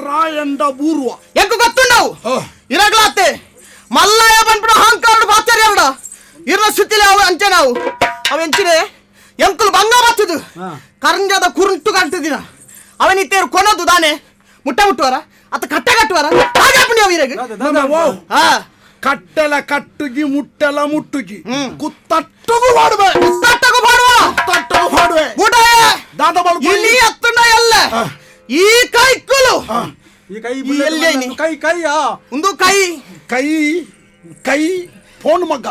ರಾಯಂಡ ಬೂರ್ವ ಎಂಕು ಗೊತ್ತು ನಾವು ಇರಾಗ್ಲಾತೆ ಮಲ್ಲಯ್ಯ ಬಂದ್ಬಿಡು ಹಾಂಕಾರ್ಡು ಬಾತ್ಯಾರ ಎರಡ ಇರ್ನ ಸುತ್ತಿಲೆ ಅವ ಅಂಚೆ ನಾವು ಅವೆಂಚಿನೆ ಎಂಕುಲು ಬಂಗ ಬತ್ತದು ಕರಂಜದ ಕುರುಂಟು ಕಾಣ್ತಿದ್ದೀನ ಅವನಿತ್ತೇರು ಕೊನದು ದಾನೆ ಮುಟ್ಟ ಮುಟ್ಟುವರ ಅತ್ತ ಕಟ್ಟೆ ಕಟ್ಟುವರ ಹಾಗೆ ಪುಣ್ಯ ವೀರಗೆ ಕಟ್ಟೆಲ ಕಟ್ಟುಗಿ ಮುಟ್ಟೆಲ ಮುಟ್ಟುಗಿ ಕುತ್ತಟ್ಟುಗು ಮಾಡುವೆ ಕುತ್ತಟ್ಟಗು ಮಾಡುವ ಕುತ್ತಟ್ಟುಗು ಮಾಡುವೆ ಬುಡಾಯ ದಾದ ಬಳು ಇಲ್ಲಿ ಎತ್ತುಂಡ ಎಲ್ಲ ಈ ಕೈಕುಲು ಈ ಕೈ ಎಲ್ಲಿ ಕೈ ಕೈಯಾ ಒಂದು ಕೈ ಕೈ ಕೈ ಫೋನ್ ಮಗ್ಗ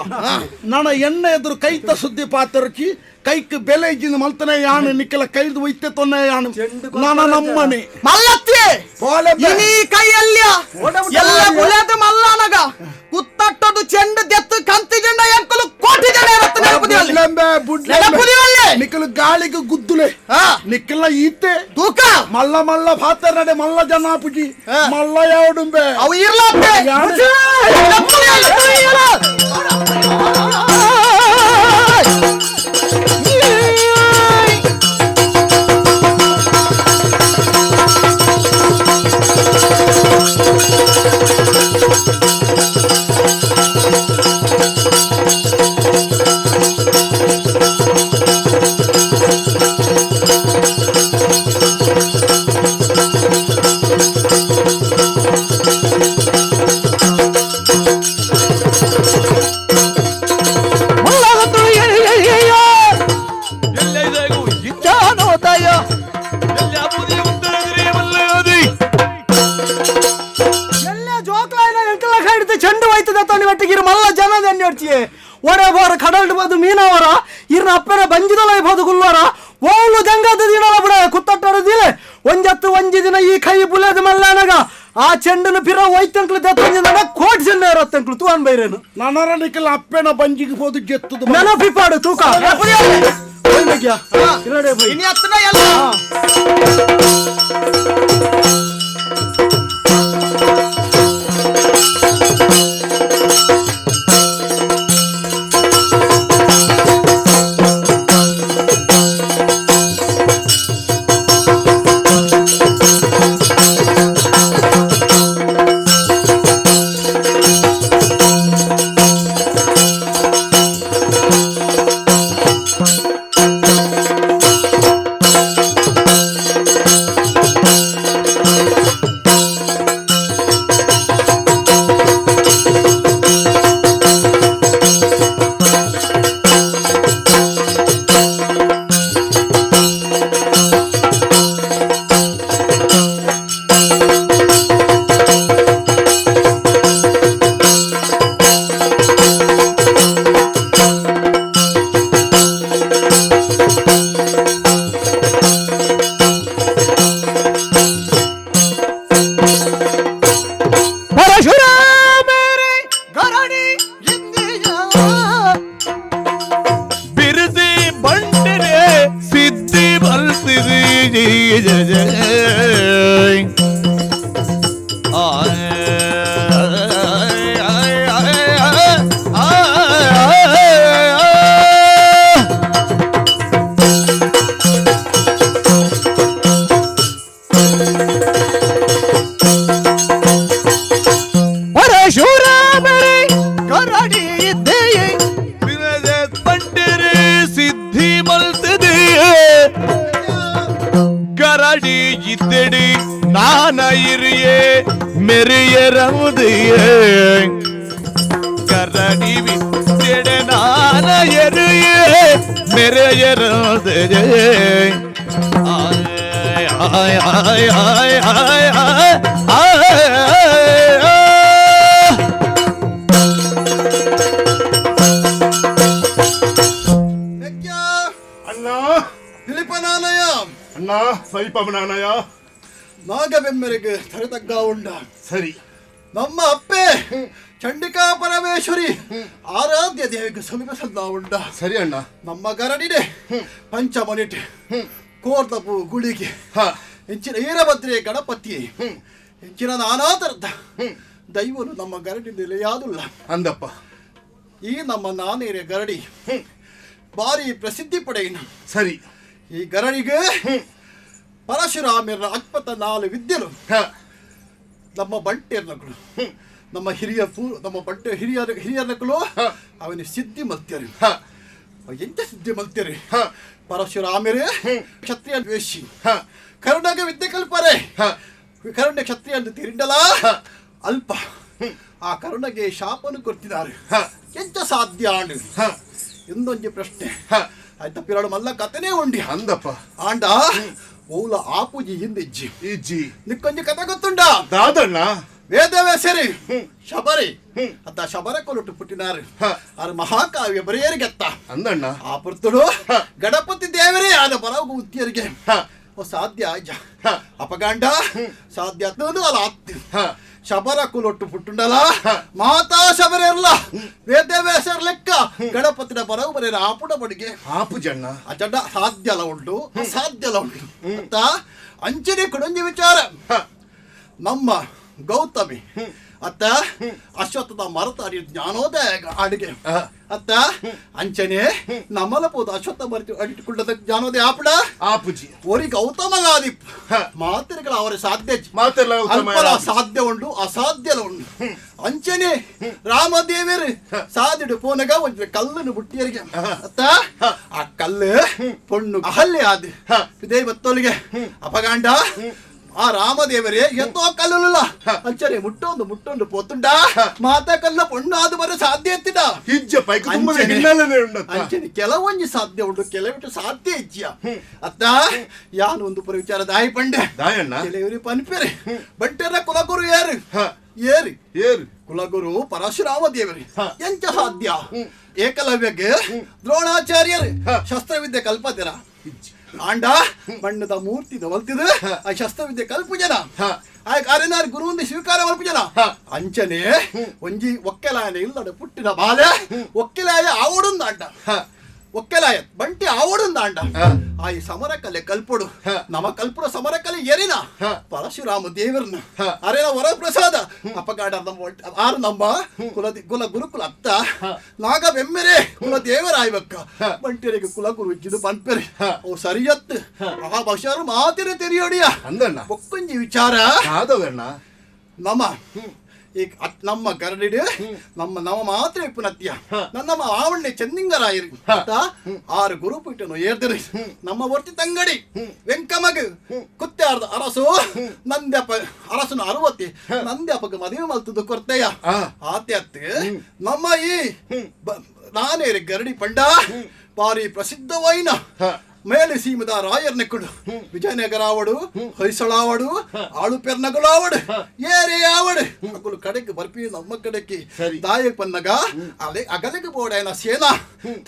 ನನ್ನ ಎಣ್ಣೆ ಎದುರು ಕೈತ ಸುದ್ದಿ ಪಾತ್ರಕ್ಕಿ ಕೈಕ್ ಬೆಲೆ ಇಜ್ಜಿನ ಮಲ್ತನೆ ಯಾನು ನಿಕ್ಕಲ ಕೈದು ಒಯ್ತೆ ತೊನ್ನೆ ಯಾನು ನನ್ನ ನಮ್ಮನೆ ಮಲ್ಲತ್ತಿ ಇನಿ ಕೈಯಲ್ಯ ಎಲ್ಲ ಬುಲೆದು ಮಲ್ಲನಗ ಕುತ್ತಟ್ಟದು ಚೆಂಡು ದೆತ್ತು ಕಂತಿ ಜಂಡ ಎಂಕಲು ಕೋಟಿ ಜನ ಇರುತ್ತೆ ನೆನಪುದಿಯಲ್ಲಿ ನಿಕ್ಕಲು ಗಾಳಿ ಗಾಳಿಗೆ ಗುದ್ದುಲೆ ನಿಕ್ಕೆಲ್ಲ ಈತೆ ತೂಕ ಮಲ್ಲ ಮಲ್ಲ ಪಾತ್ರ ನಡೆ ಮಲ್ಲ ಜನಾಪುಜಿ ಮಲ್ಲ ಯಾವಡುಂಬೆ ಅವು ಇರ್ಲಾತ್ತೆ ಚೆಂಡು ಹೋಯ್ತದ ತನಿ ಒಟ್ಟಿಗೆ ಮಲ್ಲ ಜನ ನೆನ್ನೆಡ್ತಿಯೇ ಒಡೆ ಬೋರ ಕಡಲ್ಡು ಬೋದು ಮೀನವರ ಇರ್ನ ಅಪ್ಪನ ಬಂಜಿದಲ ಬೋದು ಗುಲ್ವರ ಓಳು ಜಂಗದ ದಿನಲ ಬಿಡ ಕುತ್ತಟ್ಟಡದಿಲೆ ಒಂಜತ್ತು ಒಂಜಿ ದಿನ ಈ ಕೈ ಬುಲೆದ ಮಲ್ಲನಗ ಆ ಚೆಂಡನ ಪಿರ ಹೋಯ್ತಂಕ್ಲು ದತ್ತಂಜನ ಕೋಟಿ ಚೆಂಡ ಇರತ್ತಂಕ್ಲು ತೂವನ್ ಬೈರೇನು ನನರ ನಿಕ್ಕೆಲ್ಲ ಅಪ್ಪನ ಬಂಜಿಗೆ ಹೋದು ಗೆತ್ತದು ನೆನಪಿಪಾಡು ತೂಕ ಇನ್ನು ಹತ್ತನ ಎಲ್ಲ ನಾಗಬೆಮ್ಮೆರೆಗೆ ತರತಗ್ಗ ಉಂಡ ಸರಿ ನಮ್ಮ ಅಪ್ಪೆ ಚಂಡಿಕಾ ಪರಮೇಶ್ವರಿ ಆರಾಧ್ಯ ದೇವಿಗೆ ಸಮೀಪಸಲ್ಲ ಉಂಡ ಸರಿ ಅಣ್ಣ ನಮ್ಮ ಗರಡಿಡೆ ಪಂಚಮನಿಟ್ ಕೋರ್ತಪು ಗುಳಿಗೆ ಹೆಚ್ಚಿನ ಈರಭದ್ರೆ ಗಣಪತಿ ಹೆಚ್ಚಿನ ನಾನಾ ತರದ ದೈವನು ನಮ್ಮ ಗರಡಿನಲ್ಲಿ ಯಾವುದಿಲ್ಲ ಅಂದಪ್ಪ ಈ ನಮ್ಮ ನಾನೇರೆ ಗರಡಿ ಭಾರಿ ಪ್ರಸಿದ್ಧಿ ಪಡೆಯಿನ ಸರಿ ಈ ಗರಡಿಗೆ ಪರಶುರಾಮರ 24 ವಿದ್ಯೆಗಳು ನಮ್ಮ ಬಂಟೆರ್ನಗಳು ನಮ್ಮ ನಮ್ಮ ಬಂಟೆ ಹಿರಿಯರ್ನಗಳು ಅವನ ಸಿದ್ಧಿ ಮಲ್ತ್ಯರು ಎಂತ ಸಿದ್ಧಿ ಮಲ್ತ್ಯರು ಪರಶುರಾಮರೇ ಕ್ಷತ್ರಿಯ ದ್ವೇಷಿ ಕರುಣಾಗ ವಿದ್ಯೆ ಕಲ್ಪರೆ ಕರುಣ ಕ್ಷತ್ರಿಯ ಅಂತ ತಿರಿಂಡಲ ಅಲ್ಪ ಆ ಕರುಣಗೆ ಶಾಪನು ಕೊಡ್ತಿದ್ದಾರೆ ಎಂತ ಸಾಧ್ಯ ಇನ್ನೊಂದು ಪ್ರಶ್ನೆ ಆಯ್ತಾ ಪಿರಾಳು ಮಲ್ಲ ಕಥೆನೇ ಉಂಡಿ ಅಂದಪ್ಪ ಆಂಡ ಓಲ ಆಪುಜಿ ಹಿಂದಿಜ್ಜಿ ಇಜ್ಜಿ ನಿಕ್ಕೊಂಜಿ ಕಥೆ ಗೊತ್ತುಂಡ ದಾದಣ್ಣ ವೇದವೇ ಸರಿ ಶಬರಿ ಅತ್ತ ಶಬರ ಕೊಲುಟ್ಟು ಪುಟ್ಟಿನಾರು ಅವ್ರ ಮಹಾಕಾವ್ಯ ಬರೆಯರಿಗೆತ್ತ ಅಂದಣ್ಣ ಆ ಪುರ್ತುಡು ಗಣಪತಿ ದೇವರೇ ಆದ ಬರವು ಉತ್ತಿಯರಿಗೆ ಸಾಧ್ಯ ಅಪಗಾಂಡ ಸಾಧ್ಯ ಅಲ್ಲ ಆತ್ತು ಶಬರ ಕುಲೊಟ್ಟು ಪುಟ್ಟುಂಡಲ ಮಾತಾ ಶಬರ ಇರಲ್ಲ ವೇದ್ಯವೇಸರ ಲೆಕ್ಕ ಗಣಪತಿನ ಬರೋಬರ ಆಪುಡ ಬಡಿಗೆ ಆಪು ಜಣ್ಣ ಅಜಡ್ಡ ಸಾಧ್ಯಲ ಉಂಟು ಅಸಾಧ್ಯಲ ಉಂಟು ಅಂತ ಅಂಚನೆ ಕೊಡಂಜಿ ವಿಚಾರ ನಮ್ಮ ಗೌತಮಿ ಅತ್ತ ಅಶ್ವತ್ಥದ ಮರತಾಡಿ ಜ್ಞಾನೋದಯ ಅಡಿಗೆ ಅತ್ತ ಅಂಚನೆ ನಮ್ಮಲಪೋದು ಅಶ್ವತ್ಥ ಮರತಿ ಅಡಿಟ್ಟುಕೊಂಡದ ಜ್ಞಾನೋದಯ ಆಪುಡ ಆಪುಜಿ ಒರಿ ಗೌತಮಗಾದಿ ಮಾತಿರಗಳ ಅವರ ಸಾಧ್ಯ ಸಾಧ್ಯ ಉಂಟು ಅಸಾಧ್ಯಲ ಉಂಟು ಅಂಚನೆ ರಾಮದೇವರು ಸಾಧಿಡು ಪೋನಗ ಒಂದು ಕಲ್ಲನ್ನು ಬುಟ್ಟಿಯರಿಗೆ ಅತ್ತ ಆ ಕಲ್ಲು ಪೊಣ್ಣು ಅಹಲ್ಯ ಆದಿ ದೇವತ್ತೋಲಿಗೆ ಅಪಗಾಂಡ ಆ ರಾಮದೇವರೇ ಎಂತೋ ಕಲ್ಲಲ್ಲ ಅಂಚನೆ ಮುಟ್ಟೊಂದು ಪೋತುಂಡ ಮಾತ ಕಲ್ಲ ಪೊಣ್ಣು ಆದ ಬರ ಸಾಧ್ಯ ಎತ್ತಿದ ಹಿಜ್ಜ ಪೈಕ ತುಂಬಾ ಹಿನ್ನೆಲೆ ಉಂಟು ಅಂಚನೆ ಕೆಲವೊಂದು ಸಾಧ್ಯ ಉಂಟು ಕೆಲವಿಟ್ಟು ಸಾಧ್ಯ ಇಜ್ಜಿಯ ಅತ್ತ ಯಾನು ಒಂದು ಪುರ ವಿಚಾರ ದಾಯಿ ಪಂಡೆ ದಾಯಣ್ಣ ಕೆಲವರಿ ಪನ್ಪೆರೆ ಬಂಟೆರ ಕುಲಗುರು ಏರಿ ಕುಲಗುರು ಪರಶುರಾಮ ದೇವರಿ ಎಂಚ ಸಾಧ್ಯ ಏಕಲವ್ಯಗೆ ದ್ರೋಣಾಚಾರ್ಯರು ಶಸ್ತ್ರವಿದ್ಯೆ ಕಲ್ಪತಿರ ಆಂಡ ಬಣ್ಣದ ಮೂರ್ತಿ ಒಲ್ತಿದ ಆ ಶಸ್ತ್ರವಿದ್ಯೆ ಕಲ್ಪು ಜನ ಆ ಕಾರ್ಯನಾರ ಗುರುವಿಂದ ಸ್ವೀಕಾರ ಮಲ್ಪು ಜನ ಅಂಚನೆ ಒಂಜಿ ಒಕ್ಕೆಲಾಯನ ಇಲ್ಲದ ಪುಟ್ಟಿನ ಬಾಲೆ ಒಕ್ಕೆಲಾಯ ಆವಡುಂದಾಂಡ ಒಕ್ಕೆಲಾಯ ಬಂಟಿ ಆವಡುಂದಾಂಡ ಆ ಈ ಸಮರ ಕಲೆ ಕಲ್ಪುಡು ನಮ ಕಲ್ಪುಡ ಸಮರ ಕಲೆ ಎರಿನ ಪರಶುರಾಮ ದೇವರನ್ನ ಅರೆನ ವರಪ್ರಸಾದ ಅಪಗಾಡ ಆರು ನಮ್ಮ ಕುಲ ಗುರುಕುಲ ಅತ್ತ ನಾಗ ಬೆಮ್ಮೆರೆ ಕುಲ ದೇವರಾಯ್ಬಕ್ಕ ಬಂಟಿಯರಿಗೆ ಕುಲ ಗುರು ಇಜ್ಜಿದು ಪನ್ಪೆರೆ ಅವು ಸರಿಯತ್ತು ಆ ಬಷರು ಮಾತಿನ ತೆರಿಯೋಡಿಯ ಅಂದಣ್ಣ ಒಕ್ಕೊಂಜಿ ವಿಚಾರ ಆದವಣ್ಣ ನಮ್ಮ ಗರಡಿಡು ನಮ್ಮ ಮಾತ್ರ ಪುನತ್ಯ ನನ್ನ ಆವಣ್ಣೆ ಚಂದಿಂಗರಾಯರು ಆರು ಗುರುಪೀಠನು ಏರ್ದಿರಿ ನಮ್ಮ ವರ್ತಿ ತಂಗಡಿ ವೆಂಕಮಗ ಕುತ್ತಾರ್ದ ಅರಸು ನಂದ್ಯಪ್ಪ ಅರಸನ 60 ನಂದ್ಯಪ್ಪಗೆ ಮದುವೆ ಮಲ್ತದ್ದು ಕೊರ್ತೆಯ ಆತ್ಯತ್ ನಮ್ಮ ಈ ನಾನೇರಿ ಗರಡಿ ಪಂಡ ಭಾರಿ ಪ್ರಸಿದ್ಧವೈನ ಮೇಲೆ ಸೀಮದ ರಾಯರ್ನೆಕ್ಕುಡು ವಿಜಯನಗರಾವಡು ಹೊಯ್ಸಳಾವಡು ಆಳುಪೆರ್ನಗುಳಾವಡು ಏರೇ ಆವಡು ಅಕುಲು ಕಡೆಗೆ ಬರ್ಪಿ ನಮ್ಮ ಕಡೆಗೆ ದಾಯ ಪನ್ನಗ ಅಲೆ ಅಗಲಿಗೆ ಬೋಡಾಯನ ಸೇನಾ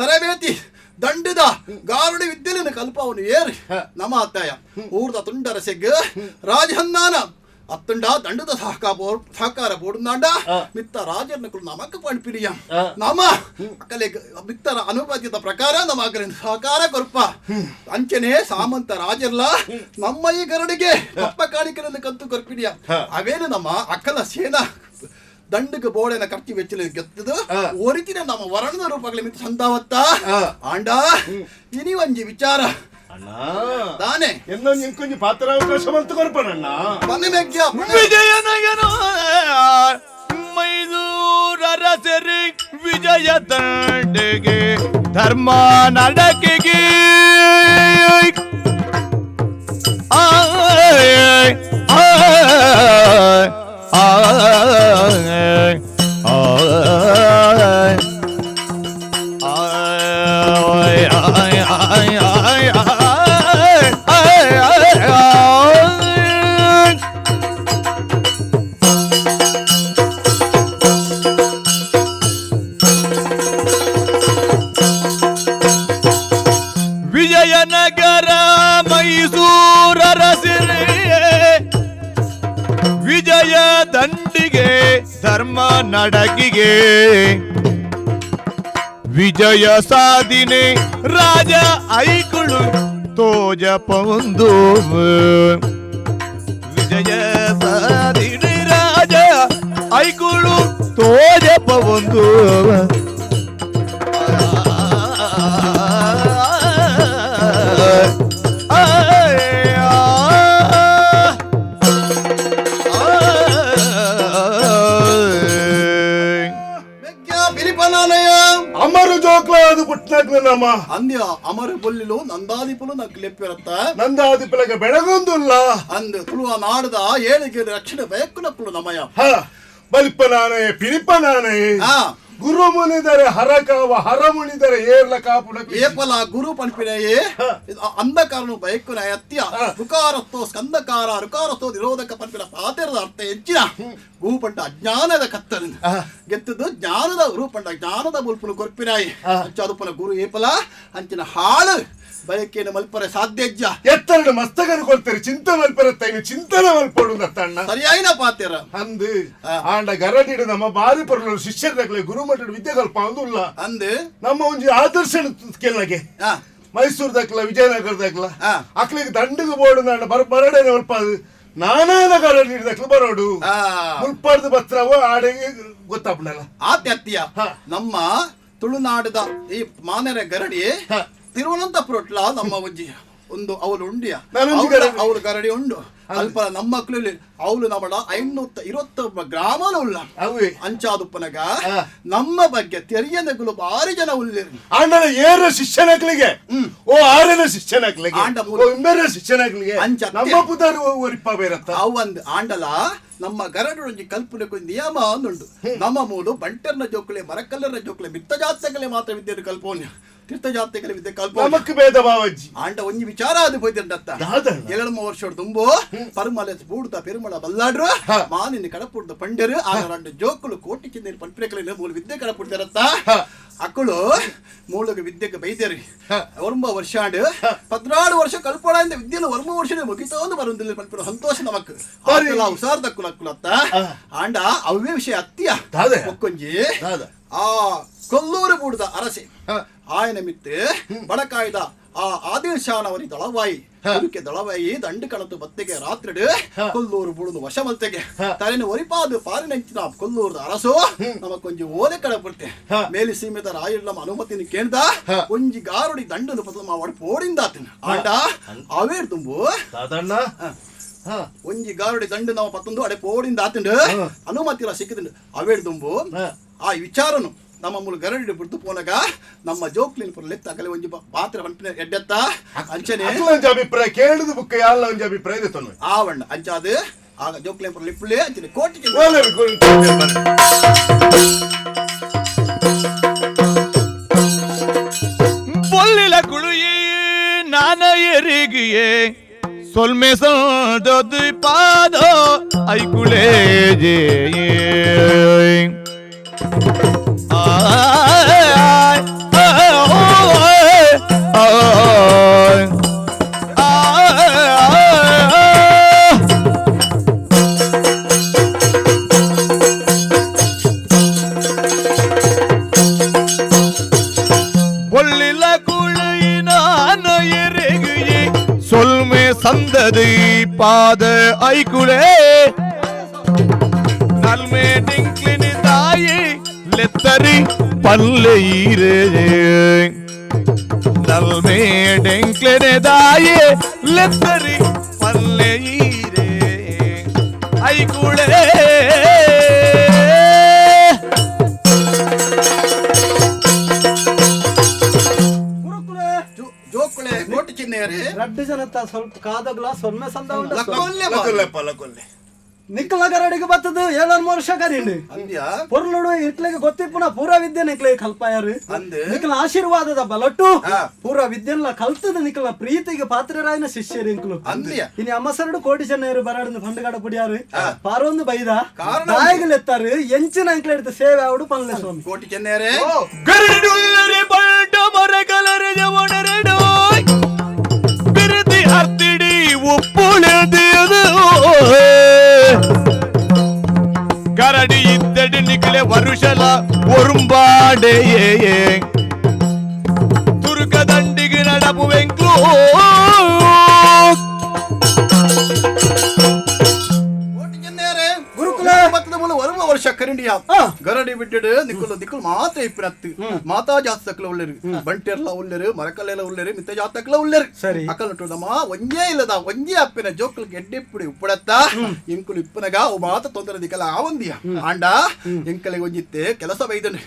ತರಬೇತಿ ದಂಡದ ಗಾರುಡಿ ವಿದ್ಯೆಲಿನ ಕಲ್ಪವನು ಏರಿ ನಮ್ಮ ಅತ್ತಾಯ ಊರ್ದ ತುಂಡರ ಸೆಗ್ಗ ರಾಜಹನ್ನಾನ ಅತ್ತಂಡ ದಂಡದ ಸಹಕಾರ ಬೋಡುಂದಾಂಡ ಮಿತ್ತ ರಾಜರ್ನಕುಲು ನಮಕ ಪಣ್ಪಿರಿಯ ನಮ ಅಕಲೆ ಮಿತ್ತರ ಅನುಮತಿದ ಪ್ರಕಾರ ನಮ್ಮ ಅಕಲಿನ ಸಹಕಾರ ಕೊರ್ಪ ಅಂಚನೆ ಸಾಮಂತ ರಾಜರ್ಲ ನಮ್ಮ ಈ ಗರಡಿಗೆ ಅಪ್ಪ ಕಾಣಿಕೆಯನ್ನು ಕಂತು ಕೊರ್ಪಿರಿಯ ಅವೇನು ನಮ್ಮ ಅಕ್ಕಲ ಸೇನಾ ದಂಡಕ್ಕೆ ಬೋಡನ ಖರ್ಚು ವೆಚ್ಚಲ ಗೆತ್ತದು ಒರಿತಿನ ನಮ್ಮ ವರ್ಣದ ರೂಪಗಳ ಮಿತ್ತ ಸಂತಾವತ್ತ ಆಂಡ ಇನಿ ಒಂಜಿ ವಿಚಾರ ತಾನೆ എന്നോ നിനക്കൊഞ്ചി പാത്രാവകാശം കൊറപ്പണ ವಿಜಯನಗರ ಮೈಸೂರರ ಸೆರಿ ವಿಜಯ ದಂಡೆಗೆ ಧರ್ಮ ನಡಕೆಗೆ ವಿಜಯನಗರ ಮೈಸೂರರ ಸಿರಿ ವಿಜಯ ದಂಡಿಗೆ ಧರ್ಮ ನಡಗಿಗೆ ವಿಜಯ ಸಾಧಿನೆ ರಾಜ ಐಕುಳು ತೋಜಪೊಂದು ವಿಜಯ ಸಾಧಿನೆ ರಾಜ ಐಕುಳು ತೋಜಪೊಂದು అమరు జోక్ల అది పుట్టినట్లేనమ్మా ಅಂದ್ಯ ಅಮರ ಬೊಲ್ಲಿಲು ನಂದಾದಿಪುಲು ನಗ್ಲೆಪ್ಪಿರತ್ತ నందాదిపిలక బెడగొందుల్ల ಅಂದ್ ತುಳುವ ನಾಡದ ಏಳಿಗೆ ರಕ್ಷಣೆ ಬೇಕುನಪ್ಪುಲು ನಮಯ బలిప్పనానే పిలిప్పనానే ಗುರು ಮುನಿದರೆ ಹರಕಾವ ಹರ ಮುನಿದರೆ ಏರ್ಲ ಕಾಪುಡ ಏಪಲ ಗುರು ಪನ್ಪಿನೆಯೇ ಅಂಧಕಾರನು ಬಯಕುನ ಅತ್ಯ ಋಕಾರಸ್ಥೋ ಸ್ಕಂದಕಾರ ಋಕಾರಸ್ಥೋ ನಿರೋಧಕ ಪನ್ಪಿನ ಪಾತೆರದ ಅರ್ಥ ಹೆಚ್ಚಿನ ಗೂಪಂಟ ಅಜ್ಞಾನದ ಕತ್ತನ ಗೆತ್ತದು ಜ್ಞಾನದ ರೂಪಂಟ ಜ್ಞಾನದ ಮುಲ್ಪನು ಕೊರ್ಪಿನಾಯಿ ಅಂಚಾದುಪನ ಗುರು ಏಪಲ ಅಂಚಿನ ಹಾಳು ಬಯಕೇನು ಮಲ್ಪರೆ ಸಾಧ್ಯಜ್ಜ ಎತ್ತರ ಮಸ್ತಕನು ಕೊಡ್ತಾರೆ ಚಿಂತೆ ಮಲ್ಪರತ್ತ ಇನ್ನು ಚಿಂತನೆ ಮಲ್ಪಡು ತಣ್ಣ ಸರಿಯಾಯಿನ ಪಾತೆರ ಅಂದು ಆಂಡ ಗರಡಿಡು ನಮ್ಮ ಬಾರಿ ಪರಲು ಶಿಷ್ಯರ್ದಾಗ್ಲೆ ಗುರುಮಠದ ವಿದ್ಯೆ ಕಲ್ಪ ಅಂದುಲ್ಲ ಅಂದು ನಮ್ಮ ಒಂಜಿ ಆದರ್ಶ ಕೆಲ್ನಗೆ ಮೈಸೂರ್ದಾಗ್ಲ ವಿಜಯನಗರದಾಗ್ಲ ಅಕ್ಲಿಗೆ ದಂಡಿಗೆ ಬೋರ್ಡು ನಾಡ ಬರಡೇನೆ ಮಲ್ಪ ನಾನಾನ ಗರಡಿಡ್ದಾಗ್ಲ ಬರೋಡು ಮುಲ್ಪಾಡ್ದು ಬತ್ರವ ಆಡೆಗೆ ಗೊತ್ತಾಗ್ಬಿಡಲ್ಲ ಆತ್ಯತ್ಯ ನಮ್ಮ ತುಳುನಾಡದ ಈ ಮಾನೆರ ಗರಡಿ ತಿರುವನಂತಪುರಟ್ಲ ನಮ್ಮ ಒಂಜಿ ಒಂದು ಅವಳು ಉಂಡಿಯ ಅವಳು ಗರಡಿ ಉಂಡು ಅಲ್ಪ ನಮ್ಮ ಮಕ್ಕಳು ಅವಳು ನಮ್ಮಡ 520 ಗ್ರಾಮನ ಉಳ್ಳ ಅಂಚಾದುಪ್ಪನಗ ನಮ್ಮ ಬಗ್ಗೆ ತೆರಿಯನಗಳು ಬಾರಿ ಜನ ಉಳ್ಳಿರು ಆಂಡನ ಏರ ಶಿಷ್ಯನಕ್ಲಿಗೆ ಓ ಆರನ ಶಿಷ್ಯನಕ್ಲಿಗೆ ಇಂಬೆರ ಶಿಷ್ಯನಕ್ಲಿಗೆ ನಮ್ಮ ಪುದರು ಒರಿಪ್ಪ ಬೇರತ್ತ ಅವಂದು ಆಂಡಲ ನಮ್ಮ ಗರಡೊಂಜಿ ಕಲ್ಪನೆಗೆ ನಿಯಮ ಅಂದುಂಡು ನಮ್ಮ ಮೂಲು ಬಂಟರ್ನ ಜೋಕುಲೆ ಮರಕಲ್ಲರ ಜೋಕುಲೆ ಮಿತ್ತ ಜಾತಕಲೆ ಮಾತ್ರ ವಿದ್ಯೆ ಕಲ್ಪೋನ್ಯ ತೀರ್ಥ ಜಾತಕಲೆ ವಿದ್ಯೆ ಕಲ್ಪೋನ್ಯ ನಮಕ್ ಭೇದ ಭಾವಜ್ಜಿ ಆಂಡ ಒಂಜಿ ವಿಚಾರ ಅದು ಹೋಯ್ತಿಂಡತ್ತ 2 ವರ್ಷ ತುಂಬು ಪರಮಲೆ ಬೂಡ್ತ ಪೆರುಮಳ ಬಲ್ಲಾಡ್ರು ಮಾನಿನ ಕಡಪುಡ್ದ ಪಂಡರು ಆಗ 2 ಜೋಕುಲು ಕೋಟಿ ಚಿನ್ನ ಪಂಪ್ರೆಕಲಿನ ಮೂಲ ವಿದ್ಯೆ ಕಡಪುಡ್ತಾರತ್ತ ಅಕ್ಕಳು ಮೂಲಗ ವಿದ್ಯೆಗೆ ಬೈದೇರಿ 1 ವರ್ಷ ಆಂಡು 14 ವರ್ಷ ಕಲ್ಪೋಣ ವಿದ್ಯೆನ 1 ವರ್ಷ ಮುಗಿತೋಂದು ಬರುವುದಿಲ್ಲ ಪಂಪಿನ ಸಂತೋಷ ನಮಕ್ ಉಸಾರ್ದ ಕುಲತ್ತ ಆಂಡ ಅವೇ ವಿಷಯ ಅತ್ಯ ಒಕ್ಕೊಂಜಿ ಆ ಕೊಲ್ಲೂರು ಬೂಡ್ದ ಅರಸೆ ಆಯನ ಮಿತ್ತೆ ಬಡಕಾಯ್ದ ಆ ಆದಿಲ್ ಶಾನವರಿ ದಳವಾಯಿ ಅದಕ್ಕೆ ದಳವಾಯಿ ದಂಡು ಕಣತು ಬತ್ತೆಗೆ ರಾತ್ರಿ ಕೊಲ್ಲೂರು ಬುಡುದು ವಶಮಲ್ತೆಗೆ ತಲೆನ ಒರಿಪಾದು ಪಾರಿನಂಚಿನ ಕೊಲ್ಲೂರದ ಅರಸು ನಮಕೊಂಜಿ ಓದೆ ಕಡೆ ಬಿಡ್ತೆ ಮೇಲಿ ಸೀಮಿತ ರಾಯರ್ ನಮ್ಮ ಅನುಮತಿನ ಕೇಳ್ದ ಒಂಜಿ ಗಾರುಡಿ ದಂಡನು ಪದ ಮಾಡಿ ಪೋಡಿಂದಾತನ ಆಂಡ ಅವೇ ತುಂಬು ಒಂಜಿ ಗಾರುಡಿ ದಂಡು ನಾವು ಪತ್ತೊಂದು ಅಡೆ ಪೋಡಿಂದ ಆತಂಡು ಅನುಮತಿರ ಸಿಕ್ಕಿದಂಡು ಅವೇಡ್ ತುಂಬು ಆ ವಿಚಾರನು ನಮ್ಮ ಮೂಲ ಗರಡಿ ಬಿಡ್ತು ಪೋನಾಗ ನಮ್ಮ ಜೋಕ್ಲಿನ ಪುರ ಲೆತ್ತ ಅಗಲೆ ಒಂಜಿ ಪಾತ್ರ ಪಂಪಿನ ಎಡ್ಡೆತ್ತ ಅಂಚನೆ ಅಭಿಪ್ರಾಯ ಕೇಳಿದ ಬುಕ್ಕ ಯಾಲ ಒಂಜಿ ಅಭಿಪ್ರಾಯ ತೊನ್ನು ಆವಣ್ಣ ಅಂಚಾದ ಆಗ ಜೋಕ್ಲಿನ ಪುರ ಲಿಪ್ಪುಲೆ ಅಂಚನೆ ಕೋಟಿ ಬೊಲ್ಲಿಲ ಕುಳುಯಿ ನಾನ ಎರಿಗಿಯೇ ಸೊಲ್ಮೆ ಸೋದದು ಪಾದ ಐಕುಳೇ ಜೇ பொல்லில குழியினான எருகியே சொல்மே சந்தது பாத ஐக்குளே நல்மே டிங்க்லினி தாயே லெத்தரி பல்லையிரே நல்மே டிங்க்லினி தாயே லெத்தரி பல்லையிரே ஐக்குளே ಜೋಕುಳೆ ಕೋಟಿ ಚಿನ್ನೆಯರೇ ರಡ್ಡು ಜನತ ಸ್ವಲ್ಪ ಕಾದಗ್ಲ ಸೊನ್ನೆ ಸಂದ ನಿಕ್ಕಲ ಗರಡಿಗೆ ಬತ್ತದು 7 ವರ್ಷ ಕರೀಂಡು ಪೊರ್ಲುಡು ಇಟ್ಲಿಗೆ ಗೊತ್ತಿಪ್ಪುನ ಪೂರ ವಿದ್ಯೆ ನಿಕ್ಲಿಗೆ ಕಲ್ಪಾಯಾರು ನಿಕ್ಕಲ ಆಶೀರ್ವಾದದ ಬಲಟ್ಟು ಪೂರ ವಿದ್ಯೆಲ್ಲ ಕಲ್ತದ ನಿಕ್ಕಲ ಪ್ರೀತಿಗೆ ಪಾತ್ರರಾಯನ ಶಿಷ್ಯರು ಇಂಕ್ಲು ಇನ್ನು ಅಮ್ಮಸರಡು ಕೋಟಿ ಚೆನ್ನೈರು ಬರಾಡಿನ ಫಂಡಗಾಡ ಪುಡಿಯಾರು ಪಾರೊಂದು ಬೈದ ದಾಯಿಗಳೆತ್ತಾರು ಎಂಚಿನ ಅಂಕ್ಲ ಹಿಡಿದು ಸೇವೆ ಅವಡು ಪಲ್ಲೆ ಸ್ವಾಮಿ ಕೋಟಿ ಚೆನ್ನೈರೇ ಗರಡುಲ್ಲರೆ ಬಲ್ಟ ಮರಗಲರೆ ಜವಣರೆಡು ಬಿರುದಿ ಹತ್ತಿಡಿ ಉಪ್ಪುಳೆದಿಯದು ಗರಡಿ ಇದ್ದಡಿ ನಿಕ್ಲೆ ವರುಷಲ ಒರುಂಬಾಡೆಯೇ ತುರುಕ ದಂಡಿಗೆ ನಡಪುವೆಂಕ್ಲು ವರ್ಷ ಕರಿಂಡಿಯ ಗರಡಿ ಬಿಟ್ಟಿಡು ನಿಕ್ಕಲು ದಿಕ್ಕಲು ಮಾತ್ರ ಇಪ್ಪಿನತ್ತು ಮಾತಾ ಜಾತಕಲ ಉಳ್ಳರು ಬಂಟೆರ್ಲ ಉಳ್ಳರು ಮರಕಲ್ಲೆಲ್ಲ ಉಳ್ಳರು ಮಿತ್ತ ಜಾತಕಲ ಉಳ್ಳರು ಸರಿ ಅಕಲ್ಟು ನಮ್ಮ ಒಂಜೇ ಇಲ್ಲದ ಒಂಜೇ ಅಪ್ಪಿನ ಜೋಕಲ್ ಗೆಡ್ಡಿಪ್ಪುಡಿ ಉಪ್ಪಡತ್ತ ಇಂಕುಲು ಇಪ್ಪನಗ ಮಾತ ತೊಂದರೆ ದಿಕ್ಕಲ ಆವಂದಿಯ ಆಂಡ ಇಂಕಲಿಗೆ ಒಂಜಿತ್ತೆ ಕೆಲಸ ಬೈದನು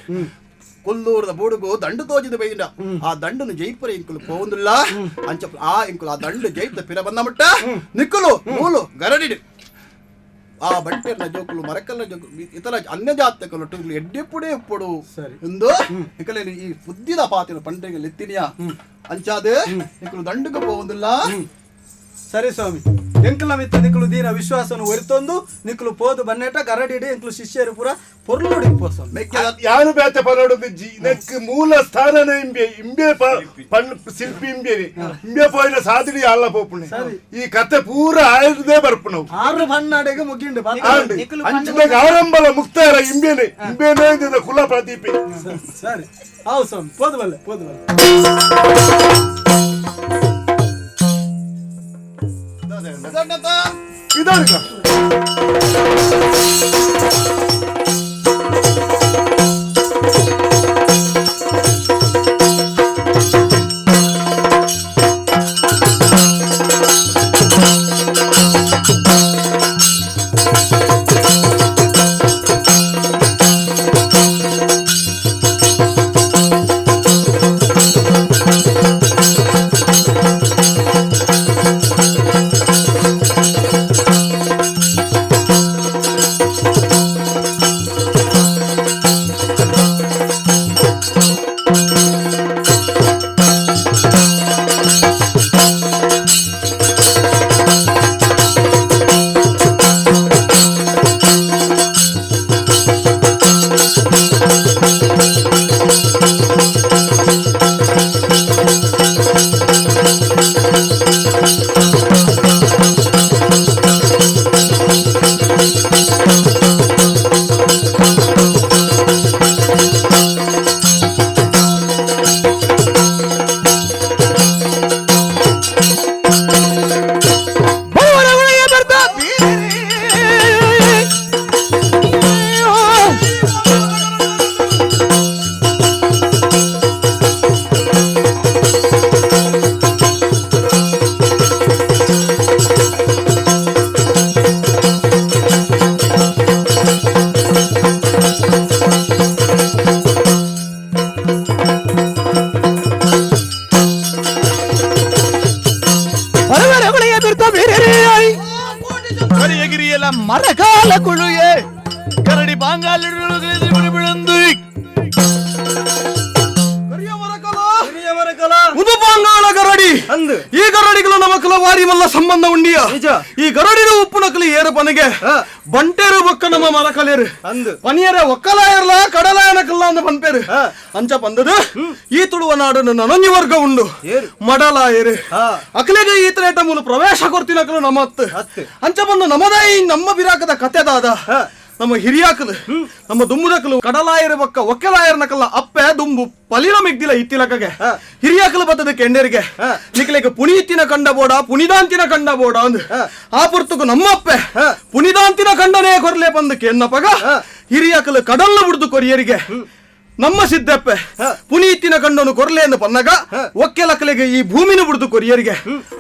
ಕೊಲ್ಲೂರದ ಬೂಡುಗು ದಂಡು ತೋಜಿದ ಬೈದ ಆ ದಂಡನು ಜೈಪುರ ಇಂಕುಲು ಪೋಂದಿಲ್ಲ ಅಂಚ ಆ ಇಂಕುಲು ಆ ದಂಡು ಜೈಪದ ಪಿರ ಬಂದ ಮಟ್ಟ ನಿಕ್ಕಲು ಮೂಲು ಗರಡಿಡು ఆ బంటెర్ల జోకులు మరకల్ల జోకులు ఇతర అన్య జాతకులు టూకులు ఎడ్డెప్పుడే ఎప్పుడు సరే ఉందో ఇక నేను ఈ బుద్ధిద పాతిన పంటగలు ఎత్తినియా ಅಂಚಾದೆ ನಿಕ್ಕಲು ದಂಡುಗ ಪೋವುದಿಲ್ಲ ಸರಿ ಸ್ವಾಮಿ ಎಂಕಲ ಮಿತ್ತ ನಿಕ್ಕಲು ದೀನ ವಿಶ್ವಾಸವನ್ನು ಒರಿತೊಂದು ನಿಕ್ಕಲು ಪೋದು ಬನ್ನೇಟ ಗರಡಿಡಿ ಎಂಕಲು ಶಿಷ್ಯರು ಪೂರ ಪೊರ್ಲೋಡಿ ಪೋಸಂ ಯಾರು ಬೇತೆ ಪನೋಡು ನೆಕ್ ಮೂಲ ಸ್ಥಾನನ ಇಂಬೆ ಇಂಬೆ ಶಿಲ್ಪಿ ಇಂಬೇರಿ ಇಂಬೆ ಪೋಯಿನ ಸಾಧನೆ ಅಲ್ಲ ಪೋಪುಣೆ ಈ ಕತೆ ಪೂರ ಆಯ್ದೇ ಬರ್ಪುಣ ಆರು ಬಣ್ಣಾಡೆಗೆ ಮುಗಿಂಡು ಅಂಚಿದಾಗ ಆರಂಭಲ ಮುಕ್ತಾರ ಇಂಬೇನೆ ಇಂಬೇನೆ ಕುಲ ಪ್ರದೀಪೆ ಸರಿ ಹೌದು ಸ್ವಾಮಿ ಪೋದು ಬಲ್ಲೆ ಇದೊಂದು ಮರಕಾಲ ಕುಳುಯೆ ಕರಡಿ ಬಾಂಗಾಲಿ ಬಿಳಂದು ಉದುಪಾಂಗಾಳ ಗರಡಿ ಈ ಗರಡಿಗಳು ನಮಕಲ ವಾರಿ ಮಲ್ಲ ಸಂಬಂಧ ಉಂಡಿಯ ಈ ಗರಡಿನ ಉಪ್ಪು ನಕಲಿ ಏರು ಪನಗೆ ಬಂಟೇರು ಬೊಕ್ಕ ನಮ್ಮ ಮರಕಲೇರು ಪನಿಯರ ಒಕ್ಕಲಾಯರ್ಲ ಕಡಲಾಯನಕಲ್ಲ ಅಂದ ಪನ್ಪೇರು ಅಂಚ ಪಂದದು ಈ ತುಳುವ ನಾಡು ನನಂಜಿ ವರ್ಗ ಉಂಡು ಮಡಲಾಯರು ಅಕಲೆಗೆ ಈತನೇಟ ಮೂಲ ಪ್ರವೇಶ ಕೊಡ್ತಿನಕಲು ನಮ್ಮ ಅಂಚ ಬಂದು ನಮ್ಮದಾಯಿ ನಮ್ಮ ಬಿರಾಕದ ಕತೆದಾದ ನಮ್ಮ ಹಿರಿಯಾಕಲು ನಮ್ಮ ದುಮ್ಮುದಕಲು ಕಡಲಾಯರ ಬಕ್ಕ ಒಕ್ಕಲಾಯರ್ನಕಲ್ಲ ಅಪ್ಪೆ ದುಂಬು ಪಲಿನ ಮಿಗ್ದಿಲ್ಲ ಇತ್ತಿಲಕಗೆ ಹಿರಿಯಾಕಲು ಬತ್ತದ ಕೆಂಡರಿಗೆ ನಿಕ್ಲೆಗೆ ಪುನೀತಿನ ಕಂಡ ಬೋಡ ಪುನಿದಾಂತಿನ ಕಂಡ ಬೋಡ ಅಂದ್ ಆ ಪುರ್ತಕು ನಮ್ಮಪ್ಪೆ ಪುನಿದಾಂತಿನ ಕಂಡನೇ ಕೊರ್ಲೆ ಬಂದು ಕೆನ್ನಪಗ ಹಿರಿಯಾಕಲು ಕಡಲ್ನ ಬಿಡ್ದು ಕೊರಿಯರಿಗೆ ನಮ್ಮ ಸಿದ್ದಪ್ಪೆ ಪುನೀತಿನ ಕಂಡನು ಕೊರ್ಲೆ ಎಂದು ಪನ್ನಗ ಒಕ್ಕೆಲಕಲೆಗೆ ಈ ಭೂಮಿನ ಬಿಡ್ದು ಕೊರಿಯರಿಗೆ